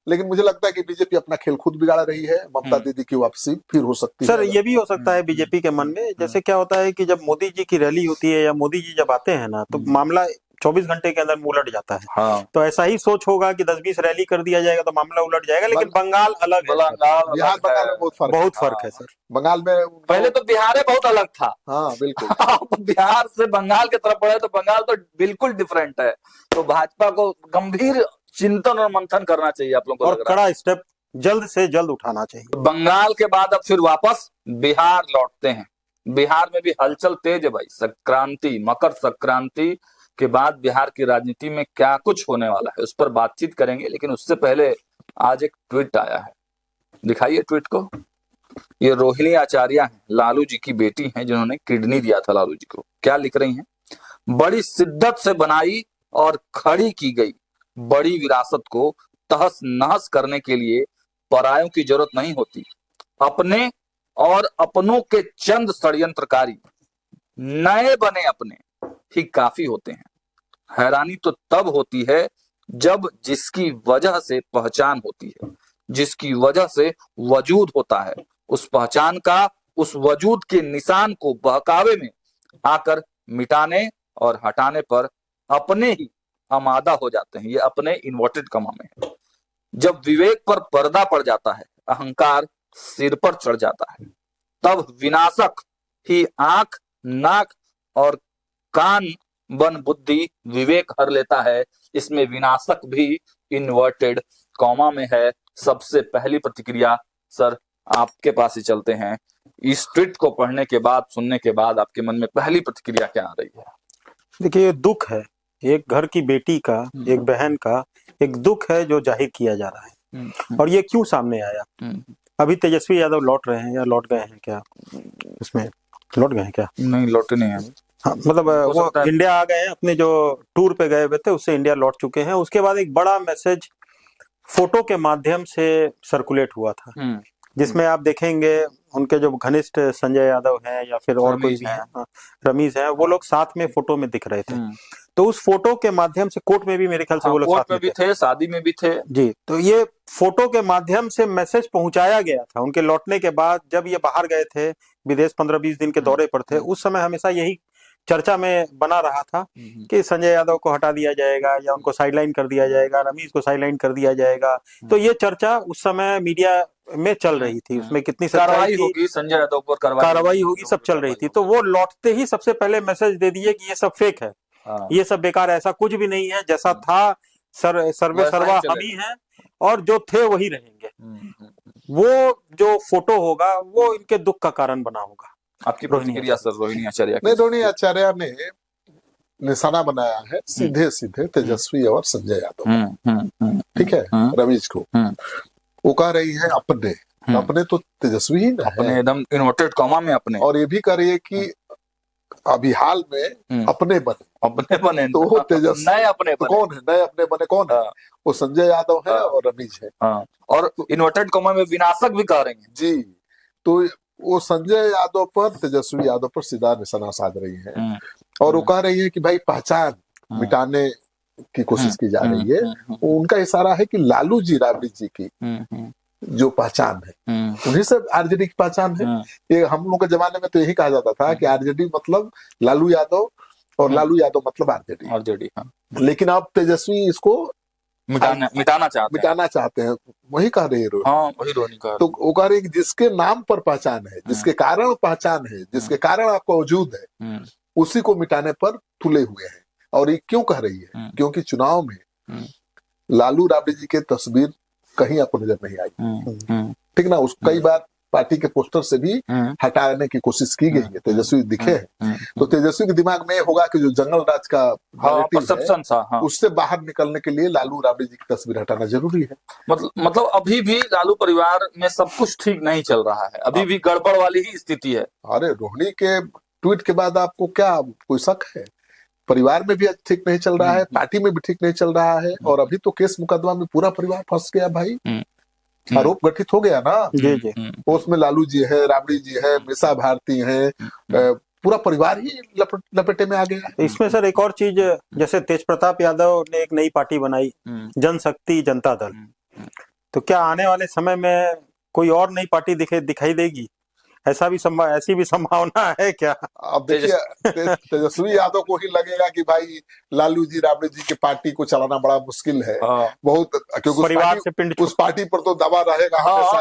लेकिन मुझे लगता है कि बीजेपी अपना खेल खुद बिगाड़ रही है। ममता दीदी की वापसी फिर हो सकती है।
सर, ये भी हो सकता है बीजेपी के मन में, जैसे क्या होता है कि जब मोदी जी की रैली होती है या मोदी जी जब आते हैं ना, तो मामला 24 घंटे के अंदर उलट जाता है।
हाँ।
तो ऐसा ही सोच होगा कि 10-20 रैली कर दिया जाएगा तो मामला उलट जाएगा। लेकिन बंगाल अलग है,
बिहार बंगाल में बहुत फर्क
है सर।
बंगाल में
पहले तो बिहार बहुत अलग था।
हाँ, बिल्कुल।
बिहार से बंगाल की तरफ बढ़े तो बंगाल तो बिल्कुल डिफरेंट है। तो भाजपा को गंभीर चिंतन और मंथन करना चाहिए आप लोगों को,
और कड़ा स्टेप जल्द से जल्द उठाना चाहिए।
बंगाल के बाद अब फिर वापस बिहार लौटते हैं। बिहार में भी हलचल तेज है भाई। संक्रांति, मकर संक्रांति के बाद बिहार की राजनीति में क्या कुछ होने वाला है, उस पर बातचीत करेंगे। लेकिन उससे पहले आज एक ट्वीट आया है, दिखाइए ट्वीट को। ये रोहिणी आचार्य हैं, लालू जी की बेटी हैं, जिन्होंने किडनी दिया था लालू जी को। क्या लिख रही हैं? बड़ी शिद्दत से बनाई और खड़ी की गई बड़ी विरासत को तहस नहस करने के लिए परायों की जरूरत नहीं होती। अपने और अपनों के चंद षड्यंत्रकारी नए बने अपने ही काफी होते हैं। हैरानी तो तब होती है जब जिसकी वजह से पहचान होती है, जिसकी वजह से वजूद होता है, उस पहचान का, उस वजूद के निशान को बहकावे में आकर मिटाने और हटाने पर अपने ही आमादा हो जाते हैं। ये अपने इन्वर्टेड कमा में है। जब विवेक पर पर्दा पड़ जाता है, अहंकार सिर पर चढ़ जाता है, तब विनाशक ही आंख, नाक और कान बन बुद्धि विवेक हर लेता है। इसमें विनाशक भी इन्वर्टेड कॉमा में है। सबसे पहली प्रतिक्रिया सर आपके पास ही चलते हैं। इस ट्वीट को पढ़ने के बाद, सुनने के बाद आपके मन में पहली प्रतिक्रिया क्या आ रही है?
देखिए, ये दुख है, एक घर की बेटी का, एक बहन का एक दुख है जो जाहिर किया जा रहा है। और ये क्यों सामने आया? अभी तेजस्वी यादव लौट रहे हैं या लौट गए हैं क्या? इसमें लौट गए हैं क्या?
नहीं, लौटे नहीं है।
हाँ, मतलब वो इंडिया आ गए हैं, अपने जो टूर पे गए हुए थे उससे इंडिया लौट चुके हैं। उसके बाद एक बड़ा मैसेज फोटो के माध्यम से सर्कुलेट हुआ था, जिसमें आप देखेंगे उनके जो घनिष्ठ संजय यादव हैं या फिर और कोई हैं, रमीज हैं, वो लोग साथ में फोटो में दिख रहे थे। तो उस फोटो के माध्यम से कोर्ट में भी मेरे ख्याल से वो लोग
कोर्ट में भी थे, शादी में भी थे
जी। तो ये फोटो के माध्यम से मैसेज पहुंचाया गया था उनके लौटने के बाद। जब ये बाहर गए थे विदेश, 15-20 दिन के दौरे पर थे, उस समय हमेशा यही चर्चा में बना रहा था कि संजय यादव को हटा दिया जाएगा या उनको साइडलाइन कर दिया जाएगा, रमीज को साइडलाइन कर दिया जाएगा। तो ये चर्चा उस समय मीडिया में चल रही थी। उसमें कितनी
कार्रवाई होगी, संजय यादव पर
कार्रवाई होगी, सब चल रही थी। तो वो लौटते ही सबसे पहले मैसेज दे दिए कि ये सब फेक है, ये सब बेकार है, ऐसा कुछ भी नहीं है, जैसा था सर्वे सर्वा हम ही हैं और जो थे वही रहेंगे। वो जो फोटो होगा वो इनके दुख का कारण बना होगा।
आपकी प्रतिक्रिया सर रोहिणी आचार्य?
नहीं, रोहिणी आचार्य ने निशाना बनाया है सीधे सीधे तेजस्वी और संजय यादव, ठीक है, रमीज को। वो कह रही है अपने तो तेजस्वी ही ना
अपने एकदम इन्वर्टेड कॉमा में अपने,
और ये भी कह रही है कि अभी हाल में अपने बने तो वो तेजस्वी
नए अपने
तो कौन है? नए अपने बने कौन है? वो संजय यादव है और रमीज है।
और इन्वर्टेड कॉमा में विनाशक भी कह रही है
जी। तो वो संजय यादव पर, तेजस्वी यादव पर सीधा निशाना साध रही है और वो कह रही है कि भाई पहचान मिटाने की कोशिश की जा रही है। उनका इशारा है कि लालू जी, राबड़ी जी की जो पहचान है, उन्हीं से आरजेडी की पहचान है। ये हम लोग के जमाने में तो यही कहा जाता था कि आरजेडी मतलब लालू यादव और लालू यादव मतलब आरजेडी। लेकिन अब तेजस्वी इसको
मिटाना
चाहते हैं। वही कह रहे हैं
वही रोहिणी कह रही।
तो वो कह रहे हैं कि जिसके नाम पर पहचान है, जिसके कारण पहचान है, जिसके कारण आपका वजूद है, उसी को मिटाने पर तुले हुए हैं। और ये क्यों कह रही है? क्योंकि चुनाव में लालू राबड़ी जी की तस्वीर कहीं आपको नजर नहीं आई, ठीक ना? उस कई बार पार्टी के पोस्टर से भी हटाने की कोशिश की गई है, तेजस्वी दिखे हैं। तो तेजस्वी के दिमाग में होगा कि जो जंगल राज का
परसेप्शन था,
उससे बाहर निकलने के लिए लालू राबड़ी जी की तस्वीर हटाना जरूरी है।
मतलब अभी भी लालू परिवार में सब कुछ ठीक नहीं चल रहा है, अभी भी गड़बड़ वाली ही स्थिति है।
अरे रोहिणी के ट्वीट के बाद आपको क्या कोई शक है? परिवार में भी ठीक नहीं चल रहा है, पार्टी में भी ठीक नहीं चल रहा है, और अभी तो केस मुकदमा में पूरा परिवार फंस गया भाई। आरोप गठित हो गया ना
जी।
उसमें लालू जी है, राबड़ी जी है, मीसा भारती है, पूरा परिवार ही लपेटे में आ गया।
इसमें सर एक और चीज, जैसे तेज प्रताप यादव ने एक नई पार्टी बनाई, जनशक्ति जनता दल। तो क्या आने वाले समय में कोई और नई पार्टी दिखाई देगी? ऐसी भी संभावना है क्या?
अब देखिए, तेजस्वी यादव को ही लगेगा कि भाई लालू जी, राबड़ी जी की पार्टी को चलाना बड़ा मुश्किल है बहुत, क्योंकि
परिवार से पिंड
उस पार्टी पर तो दावा रहेगा।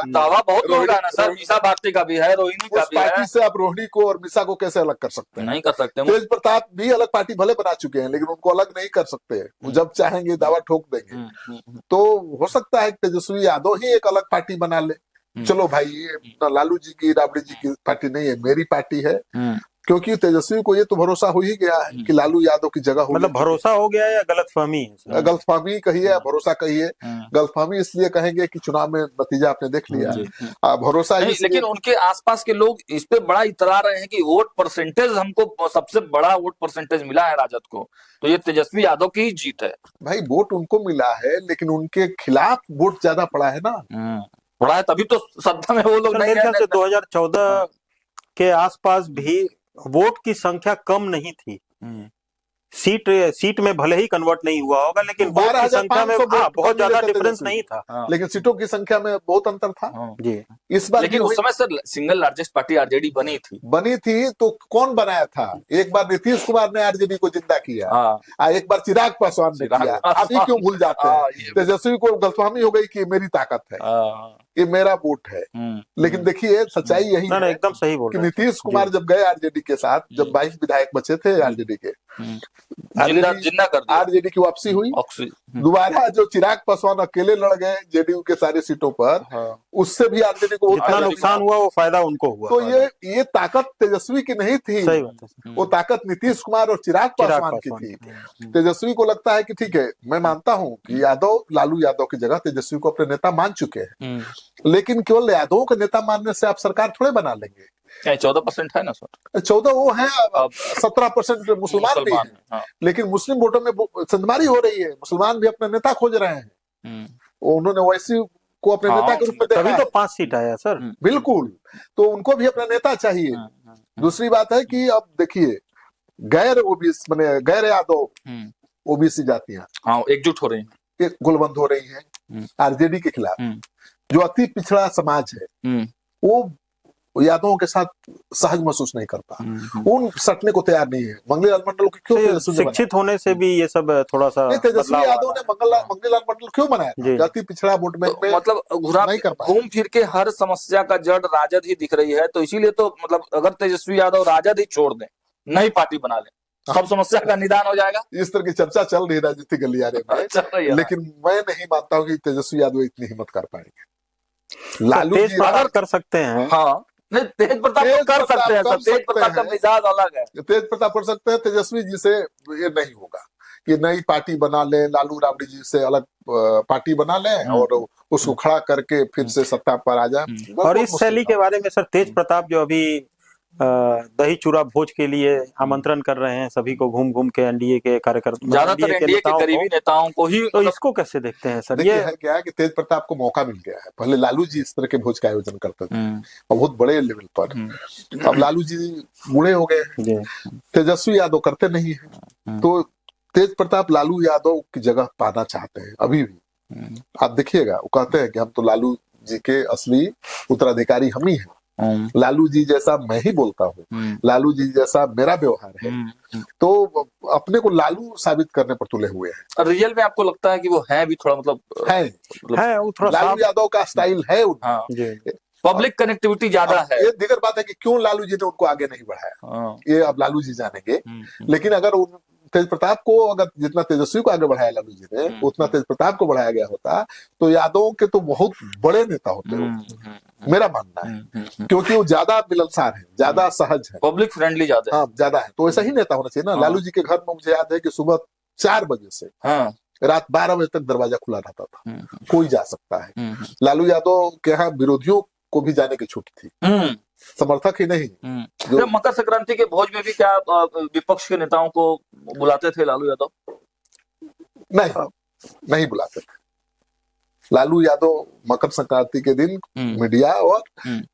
दावा बहुत होगा ना सर, मीसा भारती का भी है, रोहिणी का भी है।
पार्टी से आप रोहिणी को और मीसा को कैसे अलग कर सकते हैं?
नहीं कर सकते।
तेज प्रताप भी अलग पार्टी भले बना चुके हैं, लेकिन उनको अलग नहीं कर सकते। वो जब चाहेंगे दावा ठोक देंगे। तो हो सकता है तेजस्वी यादव ही एक अलग पार्टी बना ले। चलो भाई, ये लालू जी की, राबड़ी जी की पार्टी नहीं है, मेरी पार्टी है। क्योंकि तेजस्वी को ये तो भरोसा हो ही गया है कि लालू यादव की जगह हो।
मतलब भरोसा हो गया या गलतफहमी?
गलतफहमी कहिए, भरोसा कहिए। गलतफहमी इसलिए कहेंगे कि चुनाव में नतीजा आपने देख लिया। भरोसा
नहीं, लेकिन उनके आसपास के लोग इस पे बड़ा इतरा रहे हैं कि वोट परसेंटेज, हमको सबसे बड़ा वोट परसेंटेज मिला है राजद को, तो ये तेजस्वी यादव की ही जीत है।
भाई वोट उनको मिला है, लेकिन उनके खिलाफ वोट ज्यादा पड़ा है ना,
पड़ा है, तभी तो सत्ता में वो लोग नहीं है।
2014 के आसपास भी वोट की संख्या कम नहीं थी, सीट में भले ही कन्वर्ट नहीं हुआ होगा, लेकिन वोट की संख्या में
12,500
बहुत ज्यादा
वोट
डिफरेंस
मिले थे
नहीं था।
हाँ।
लेकिन सीटों की संख्या में बहुत अंतर था।
हाँ।
जी,
इस बार
लेकिन
भी
उस समय sir single largest party RJD बनी थी।
बनी थी तो कौन बनाया था? एक बार नीतीश कुमार ने आरजेडी को जिंदा किया,
हाँ।
एक बार चिराग पासवान ने
चिराग
किया।
पासवान।
आप ही क्यों भूल जाते
हाँ,
हैं?
ये-
तेजस्वी को गलतफहमी हो गई कि मेरी ताकत है,
हाँ।
ये मेरा वोट है। लेकिन देखिए सच्चाई यही
ना
है
एकदम सही बोल
कि
रहे हैं।
नीतीश कुमार जब गए आरजेडी के साथ, जब 22 विधायक बचे थे आरजेडी के,
जिंदा कर दिया
आरजेडी की वापसी हुई। दोबारा जो चिराग पासवान अकेले लड़ गए जेडीयू के सारी सीटों पर,
हाँ।
उससे भी आरजेडी को बहुत
जितना
फायदा
नुकसान हुआ वो फायदा उनको हुआ।
तो ये ताकत तेजस्वी की नहीं थी,
सही बात है।
वो ताकत नीतीश कुमार और चिराग पासवान की थी। तेजस्वी को लगता है कि ठीक है, मैं मानता हूं कि लालू यादव की जगह तेजस्वी को अपने नेता मान चुके हैं, लेकिन केवल यादवों के नेता मानने से आप सरकार थोड़े बना लेंगे।
14% है ना सर?
14 वो है, 17% मुसलमान भी है।
हाँ।
लेकिन मुस्लिम वोटों में संदमारी हो रही है, मुसलमान भी अपना नेता खोज रहे हैं। उन्होंने वैसी को अपने नेता के रूप में देखा
तभी
है।
तो 5 सीट आया सर।
बिल्कुल, तो उनको भी अपना नेता चाहिए। दूसरी बात है कि अब देखिए, गैर ओबीसी माने गैर यादव ओबीसी जातियां
हाँ, एकजुट हो रही हैं।
एक गुलबंद हो रही हैं आरजेडी के खिलाफ। जो अति पिछड़ा समाज है वो यादवों के साथ सहज महसूस नहीं करता, उन सटने को तैयार नहीं है। मंगलीलाल मंडल को क्यों तेजस्वी ने बनाया?
शिक्षित होने से भी ये सब थोड़ा सा
नहीं, तेजस्वी
बदलाव
यादव
आया।
ने मंगलीलाल मंडल क्यों बनाया था?
जी।
अति पिछड़ा वोट बैंक में
मतलब
नहीं कर पाए।
घूम फिर के हर समस्या का जड़ राजद ही दिख रही है, तो इसीलिए तो मतलब अगर तेजस्वी यादव राजद ही छोड़ दें, नई पार्टी बना लें, सब समस्या का निदान हो जाएगा।
इस तरह की चर्चा चल रही राजनीतिक गलियारे में,
चल रही है।
लेकिन मैं नहीं मानता हूँ कि तेजस्वी यादव इतनी हिम्मत कर पाएंगे। लालू
तेज
जी
प्रताप कर सकते हैं।
हाँ, नहीं तेज प्रताप तो कर सकते हैं, तेज प्रताप का मिजाज अलग है।
तेज प्रताप कर सकते हैं, तेजस्वी जी से ये नहीं होगा। ये नई पार्टी बना ले, लालू राबड़ी जी से अलग पार्टी बना ले और उसको खड़ा करके फिर से सत्ता पर आ जाए।
और इस शैली के बारे में सर, तेज प्रताप जो अभी दही चूरा भोज के लिए आमंत्रण कर रहे हैं सभी को, घूम घूम के एनडीए के कार्यकर्ता,
ज्यादातर एनडीए के करीबी नेताओं को ही।
तो इसको कैसे देखते हैं सर?
देखिए
ये
है क्या है कि तेज प्रताप को मौका मिल गया है। पहले लालू जी इस तरह के भोज का आयोजन करते थे और बहुत बड़े लेवल पर। अब लालू जी बूढ़े हो गए हैं, तेजस्वी यादव करते नहीं है, तो तेज प्रताप लालू यादव की जगह पाना चाहते हैं अभी भी। आप देखिएगा, वो कहते हैं कि हम तो लालू जी के असली उत्तराधिकारी हम ही हैं। लालू जी जैसा मैं ही बोलता हूँ, लालू जी जैसा मेरा व्यवहार है, तो अपने को लालू साबित करने पर तुले हुए हैं।
रियल में आपको लगता है कि वो है भी थोड़ा मतलब
है
वो थोड़ा
लालू यादव का स्टाइल है उनका।
हाँ,
जी।
पब्लिक कनेक्टिविटी ज्यादा है।
ये दिगर बात है कि क्यों लालू जी ने उनको आगे नहीं बढ़ाया, ये अब लालू जी जानेंगे। लेकिन अगर उन तेज प्रताप को, अगर जितना तेजस्वी को आगे बढ़ाया लालू जी ने, उतना तेज प्रताप को बढ़ाया गया होता तो यादवों के तो बहुत बड़े नेता होते हो, मेरा मानना है। क्योंकि वो ज्यादा मिलनसार है, ज्यादा सहज है,
पब्लिक फ्रेंडली ज्यादा है।
हाँ ज्यादा है, तो ऐसा ही नेता होना चाहिए ना। लालू जी के घर में मुझे याद है कि सुबह 4 बजे से रात 12 बजे तक दरवाजा खुला रहता था, कोई जा सकता है। लालू यादव के यहाँ विरोधियों को भी जाने की छूट थी, समर्थक ही नहीं।
तो मकर संक्रांति के भोज में भी क्या विपक्ष के नेताओं को बुलाते थे लालू यादव?
नहीं बुलाते थे। लालू यादव मकर संक्रांति के दिन मीडिया और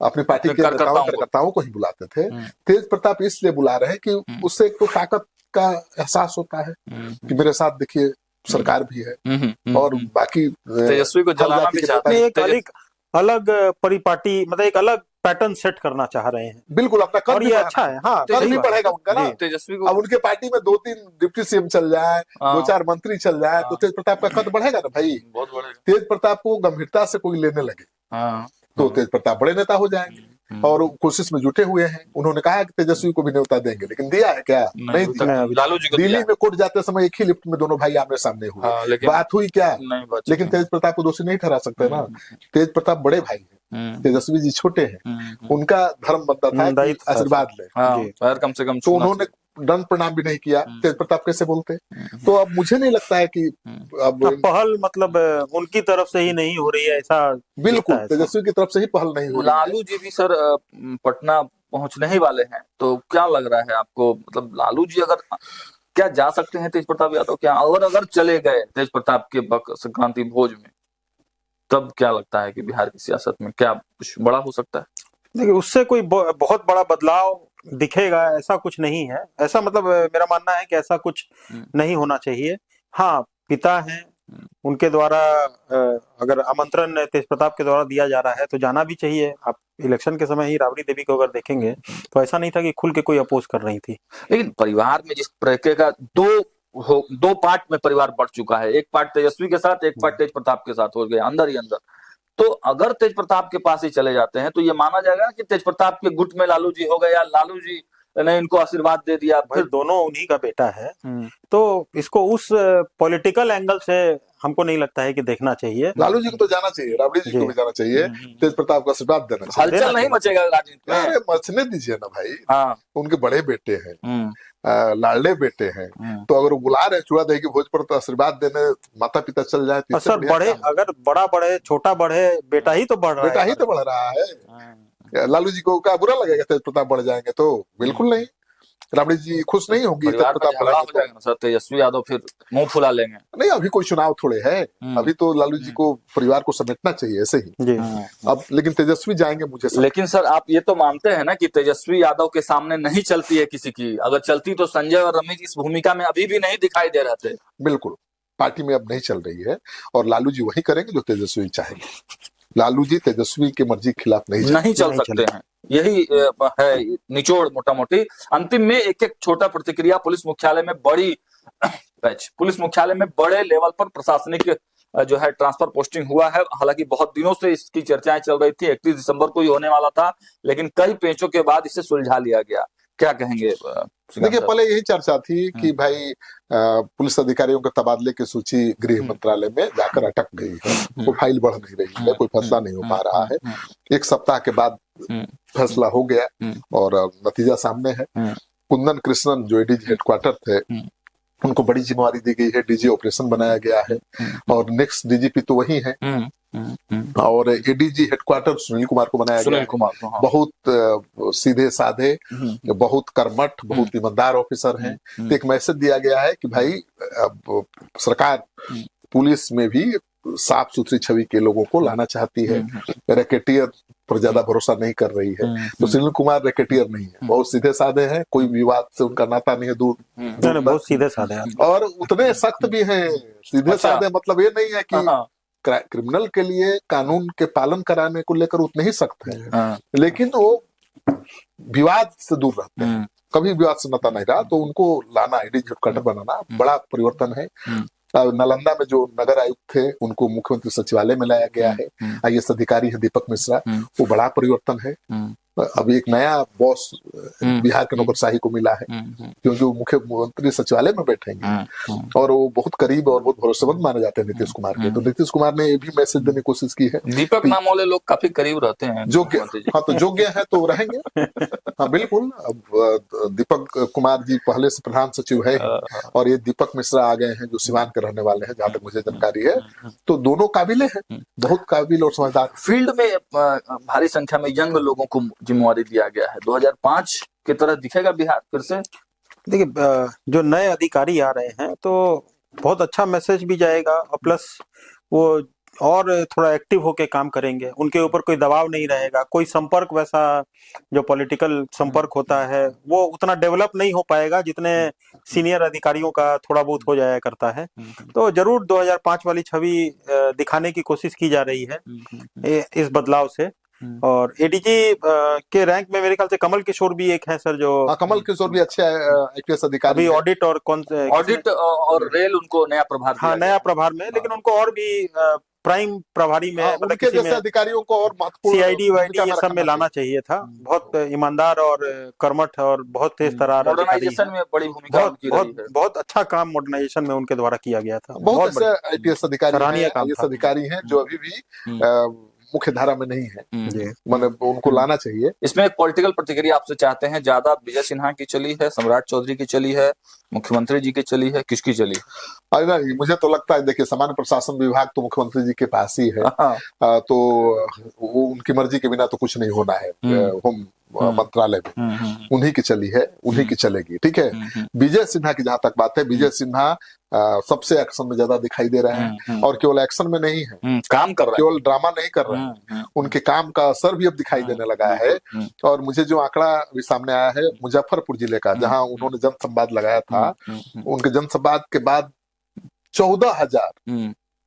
अपनी पार्टी के कार्यकर्ताओं को ही बुलाते थे। तेज प्रताप इसलिए बुला रहे हैं कि उससे एक तो ताकत का एहसास होता है कि मेरे साथ देखिए सरकार भी है और बाकी
तेजस्वी को जलाना भी चाहते हैं।
एक अलग परिपाटी, मतलब एक अलग पैटर्न सेट करना चाह रहे हैं।
बिल्कुल, अपना कर भी
अच्छा है। हाँ,
कर भी पड़ेगा उनका ना।
तेजस्वी को
अब उनके पार्टी में 2-3 डिप्टी सीएम चल जाए, 2-4 मंत्री चल जाए, तो तेज प्रताप का कद बढ़ेगा ना भाई।
बहुत बढ़ेगा।
तेज प्रताप को गंभीरता से कोई लेने लगे तो तेज प्रताप बड़े नेता हो जाएंगे और कोशिश में जुटे हुए हैं। उन्होंने कहा कि तेजस्वी को भी न्योता देंगे, लेकिन दिया है क्या? नहीं दिया।
लालू जी को
दिल्ली में कोर्ट जाते समय एक ही लिफ्ट में दोनों भाई आमने सामने हुए, बात हुई क्या? लेकिन तेज प्रताप को दोषी नहीं ठहरा सकते ना। तेज प्रताप बड़े भाई हैं, तेजस्वी जी छोटे हैं, उनका धर्म बनता था कि आशीर्वाद ले,
कम से कम।
तो उन्होंने दंड प्रणाम भी नहीं किया। तेज प्रताप कैसे बोलते? तो अब मुझे नहीं लगता है कि अब
पहल मतलब उनकी तरफ से ही नहीं हो रही है, ऐसा
बिल्कुल तेजस्वी की तरफ से ही पहल नहीं हो रही।
लालू जी भी सर पटना पहुंचने ही वाले हैं, तो क्या लग रहा है आपको? मतलब लालू जी अगर क्या जा सकते हैं तेज प्रताप यादव क्या? और अगर चले गए तेज प्रताप के मकर संक्रांति भोज में, तब क्या लगता है कि बिहार की सियासत में क्या कुछ बड़ा हो सकता है?
देखिए, उससे कोई बहुत बड़ा बदलाव दिखेगा ऐसा कुछ नहीं है। ऐसा मतलब मेरा मानना है कि ऐसा कुछ नहीं होना चाहिए। हाँ, पिता हैं, उनके द्वारा अगर आमंत्रण तेज प्रताप के द्वारा दिया जा रहा है तो जाना भी चाहिए। आप इलेक्शन के समय ही राबड़ी देवी को अगर देखेंगे तो ऐसा नहीं था कि खुल के कोई अपोज कर रही थी।
लेकिन परिवार में जिस प्रकार का दो पार्ट में परिवार बढ़ चुका है, एक पार्ट तेजस्वी के साथ, एक पार्ट तेज प्रताप के साथ हो गया अंदर ही अंदर। तो अगर तेज प्रताप के पास ही चले जाते हैं तो ये माना जाएगा कि तेज प्रताप के गुट में लालू जी हो गए या लालू जी ने इनको आशीर्वाद दे दिया।
भाई दोनों उन्हीं का बेटा है, तो इसको उस पॉलिटिकल एंगल से हमको नहीं लगता है कि देखना चाहिए।
लालू जी को तो जाना चाहिए, राबड़ी जी को भी जाना चाहिए, तेज प्रताप को आशीर्वाद देना चाहिए।
हलचल नहीं मचेगा राजनीति में।
अरे मचने दीजिए ना भाई।
हाँ,
उनके बड़े बेटे हैं, लाडले बेटे हैं, तो अगर वो बुला रहे चूड़ा दही की भोज पर तो आशीर्वाद देने माता पिता चल जाए तो इससे
सर
बढ़िया
बड़े,
काम है।
अगर बड़ा बढ़े छोटा बढ़े, बेटा ही तो बढ़ रहा
बेटा
है।
ही तो बढ़ रहा है। लालू जी को क्या बुरा लगेगा तेज प्रताप बढ़ जाएंगे? तो बिल्कुल नहीं। राबड़ी जी खुश नहीं होगी तेज
परिवार में
प्रताप
झगड़ा हो
बढ़ेंगे तो।
जाएगा ना सर, तेजस्वी यादव फिर मुंह फुला लेंगे।
नहीं, अभी कोई चुनाव थोड़े है, अभी तो लालू जी को परिवार को समेटना चाहिए ऐसे ही।
जी।
अब लेकिन तेजस्वी जाएंगे मुझे सब।
लेकिन सर आप ये तो मानते हैं ना कि तेजस्वी यादव के सामने नहीं चलती है किसी की? अगर चलती तो संजय और रमेश इस भूमिका में अभी भी नहीं दिखाई दे रहे थे।
बिल्कुल, पार्टी में अब नहीं चल रही है और लालू जी वही करेंगे जो तेजस्वी चाहेंगे। लालू जी तेजस्वी के मर्जी के खिलाफ नहीं
चल सकते हैं, यही है निचोड़ मोटा मोटी। अंतिम में एक एक छोटा प्रतिक्रिया। पुलिस मुख्यालय में बड़े लेवल पर प्रशासनिक जो है ट्रांसफर पोस्टिंग हुआ है। हालांकि बहुत दिनों से इसकी चर्चाएं चल रही थी, 31 दिसंबर को ही होने वाला था, लेकिन कई पेचों के बाद इसे सुलझा लिया गया। क्या कहेंगे?
देखिए, पहले यही चर्चा थी कि भाई पुलिस अधिकारियों के तबादले की सूची गृह मंत्रालय में जाकर अटक गई है, वो फाइल बढ़ नहीं रही है, कोई फैसला नहीं हो पा रहा है। एक सप्ताह के बाद फैसला हो गया और नतीजा सामने है। कुंदन कृष्णन जो एडीजी हेडक्वार्टर थे, उनको बड़ी जिम्मेवारी दी गई है, डीजी ऑपरेशन बनाया गया है और नेक्स्ट डीजीपी तो वही है। और एडीजी हेडक्वार्टर सुनील कुमार को बनाया गया है। बहुत सीधे साधे, बहुत कर्मठ, बहुत ईमानदार ऑफिसर हैं। तो एक मैसेज दिया गया है कि भाई अब सरकार पुलिस में भी साफ सुथरी छवि के लोगों को लाना चाहती है, रैकेटियर पर ज्यादा भरोसा नहीं कर रही है। तो सुनील कुमार रैकेटियर नहीं है, बहुत सीधे साधे हैं, कोई विवाद से उनका नाता नहीं है, दूर
बहुत सीधे साधे हैं
और उतने सख्त भी हैं। सीधे साधे मतलब ये नहीं है कि क्रिमिनल के लिए कानून के पालन कराने को लेकर उतने ही सख्त हैं, लेकिन वो विवाद से दूर रहते हैं, कभी विवाद से नाता नहीं रहा। तो उनको लाना, एडीजी हेडक्वार्टर बनाना बड़ा परिवर्तन है। नालंदा में जो नगर आयुक्त थे उनको मुख्यमंत्री सचिवालय में लाया गया है। आईएएस अधिकारी है दीपक मिश्रा, वो बड़ा परिवर्तन है। अभी एक नया बॉस बिहार के नौकरशाही को मिला है, क्योंकि वो मुख्यमंत्री सचिवालय में बैठेंगे और वो बहुत करीब और बहुत भरोसेमंद माने जाते हैं नीतीश कुमार के। तो नीतीश कुमार ने ये भी मैसेज देने की कोशिश की है।
दीपक नाम वाले लोग काफी करीब रहते हैं
योग्य, हाँ तो योग्य है तो रहेंगे। हाँ बिल्कुल। अब दीपक कुमार जी पहले से प्रधान सचिव है और ये दीपक मिश्रा आ गए हैं जो सिवान के रहने वाले हैं, जहां तक मुझे जानकारी है। तो दोनों काबिल हैं, बहुत काबिल और समझदार।
फील्ड में भारी संख्या में यंग लोगों को जिम्मेवारी दिया गया है। 2005 की तरह दिखेगा बिहार फिर से?
देखिए, जो नए अधिकारी आ रहे हैं तो बहुत अच्छा मैसेज भी जाएगा और प्लस वो और थोड़ा एक्टिव होके काम करेंगे, उनके ऊपर कोई दबाव नहीं रहेगा। कोई संपर्क वैसा जो पॉलिटिकल संपर्क होता है वो उतना डेवलप नहीं हो पाएगा जितने सीनियर अधिकारियों का थोड़ा बहुत हो जाया करता है। तो जरूर 2005 वाली छवि दिखाने की कोशिश की जा रही है इस बदलाव से। और एडीजी के रैंक में मेरे ख्याल से कमल किशोर भी एक है सर, जो
कमल किशोर भी अच्छे आईपीएस अधिकारी,
अभी ऑडिट और
ऑडिट और रेल उनको नया प्रभार,
हाँ नया प्रभार में, लेकिन उनको और भी प्राइम प्रभारी में, मतलब
उनके जैसे अधिकारियों को और महत्वपूर्ण
सीआईडी वाईडी ये सब में लाना चाहिए था। बहुत ईमानदार और कर्मठ और बहुत तेज तरार,
मॉडर्नाइजेशन में बड़ी भूमिका उनकी रही है।
बहुत अच्छा काम मॉडर्नाइजेशन में उनके द्वारा किया गया था।
बहुत ऐसे आईपीएस अधिकारी हैं जो अभी भी मुख्य धारा में नहीं है, मतलब उनको लाना चाहिए।
इसमें एक पॉलिटिकल प्रतिक्रिया आपसे चाहते हैं। ज्यादा विजय सिन्हा की चली है, सम्राट चौधरी की चली है, मुख्यमंत्री जी की चली है, किसकी चली?
नहीं, मुझे तो लगता है, देखिए सामान्य प्रशासन विभाग तो मुख्यमंत्री जी के पास ही है, तो वो उनकी मर्जी के बिना तो कुछ नहीं होना है। होम मंत्रालय में, उन्हीं की चली है, उन्हीं की चलेगी। ठीक है। विजय सिन्हा की जहां तक बात है, विजय सिन्हा सबसे एक्शन में ज्यादा दिखाई दे रहे हैं, और केवल एक्शन में नहीं है,
काम कर रहे
केवल ड्रामा नहीं कर रहे हैं, उनके काम का असर भी अब दिखाई देने लगा है। और मुझे जो आंकड़ा भी सामने आया है मुजफ्फरपुर जिले का, जहां उन्होंने जनसंवाद लगाया था, उनके जनसंवाद के बाद 14,000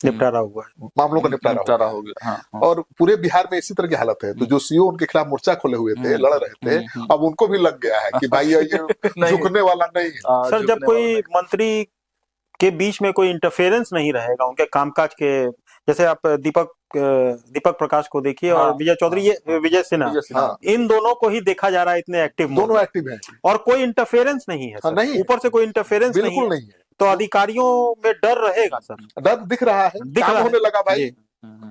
निपटारा हुआ है,
मामलों का निपटारा
हो गया। हाँ।
और पूरे बिहार में इसी तरह की हालत है। तो जो सीओ उनके खिलाफ मोर्चा खोले हुए थे, लड़ रहे थे, अब उनको भी लग गया है कि भाई ये झुकने वाला नहीं है।
सर जब कोई मंत्री के बीच में कोई इंटरफेरेंस नहीं रहेगा उनके कामकाज के, जैसे आप दीपक प्रकाश को देखिए और विजय चौधरी, ये विजय सिन्हा, इन दोनों को ही देखा जा रहा है इतने एक्टिव,
दोनों एक्टिव हैं,
और कोई इंटरफेरेंस नहीं है सर,
नहीं,
ऊपर से कोई इंटरफेरेंस
बिल्कुल नहीं है।
तो अधिकारियों में डर रहेगा सर,
डर दिख रहा है, काम होने लगा भाई,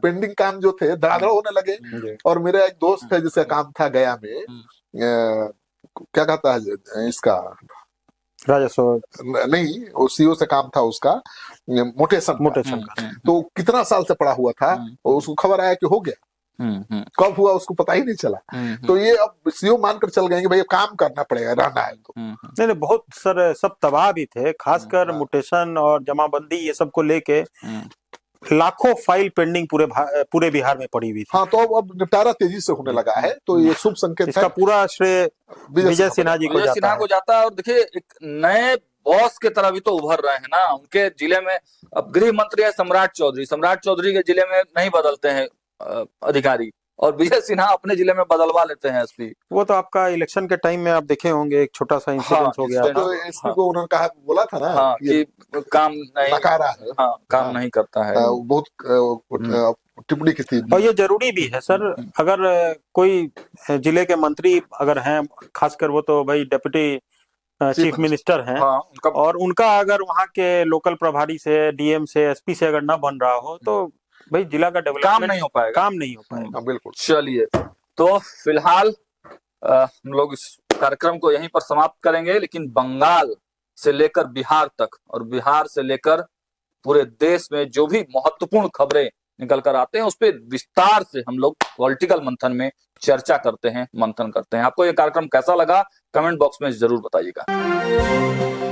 पेंडिंग काम जो थे धड़ाधड़ होने लगे। और मेरा एक दोस्त है जिसका काम था गया में, क्या कहता है इसका,
राजस्व
नहीं, वो सीओ से काम था उसका, मोटेशन का। तो कितना साल से पड़ा हुआ था, और उसको खबर आया कि हो गया, कब हुआ उसको पता ही नहीं चला। तो ये अब सीओ मानकर चल गए कि भाई काम करना पड़ेगा, रहना है तो।
नहीं बहुत सर सब तबाह भी थे, खासकर मुटेशन और जमाबंदी ये सब को लेके लाखों फाइल पेंडिंग पूरे बिहार में पड़ी हुई थी।
हाँ, तो अब निपटारा तेजी से होने लगा है, तो ये शुभ संकेत है।
इसका पूरा श्रेय विजय सिन्हा जी को
जाता है। और देखिए एक नए बॉस के तरह भी तो उभर रहे हैं ना, उनके जिले में अब गृह मंत्री है सम्राट चौधरी के जिले में नहीं बदलते हैं अधिकारी, और विजय सिन्हा अपने जिले में बदलवा लेते हैं एसपी।
वो तो आपका इलेक्शन के टाइम में आप देखे होंगे, एक छोटा सा इंसिडेंस हो गया,
तो एसपी को उन्होंने कहा, बोला था ना
कि काम नहीं,
नकारा है,
काम नहीं करता है,
बहुत टिप्पणी की थी।
और ये जरूरी भी है सर, अगर कोई जिले के मंत्री अगर हैं, खासकर वो तो भाई डिप्टी चीफ मिनिस्टर हैं, और उनका अगर वहाँ के लोकल प्रभारी से, डीएम से, एसपी से अगर ना बन रहा हो, तो भाई जिला का डेवलपमेंट काम नहीं हो पाएगा।
बिल्कुल।
चलिए, तो फिलहाल हम लोग इस कार्यक्रम को यहीं पर समाप्त करेंगे, लेकिन बंगाल से लेकर बिहार तक और बिहार से लेकर पूरे देश में जो भी महत्वपूर्ण खबरें निकल कर आते हैं, उस पर विस्तार से हम लोग पॉलिटिकल मंथन में चर्चा करते हैं, मंथन करते हैं। आपको ये कार्यक्रम कैसा लगा, कमेंट बॉक्स में जरूर बताइएगा।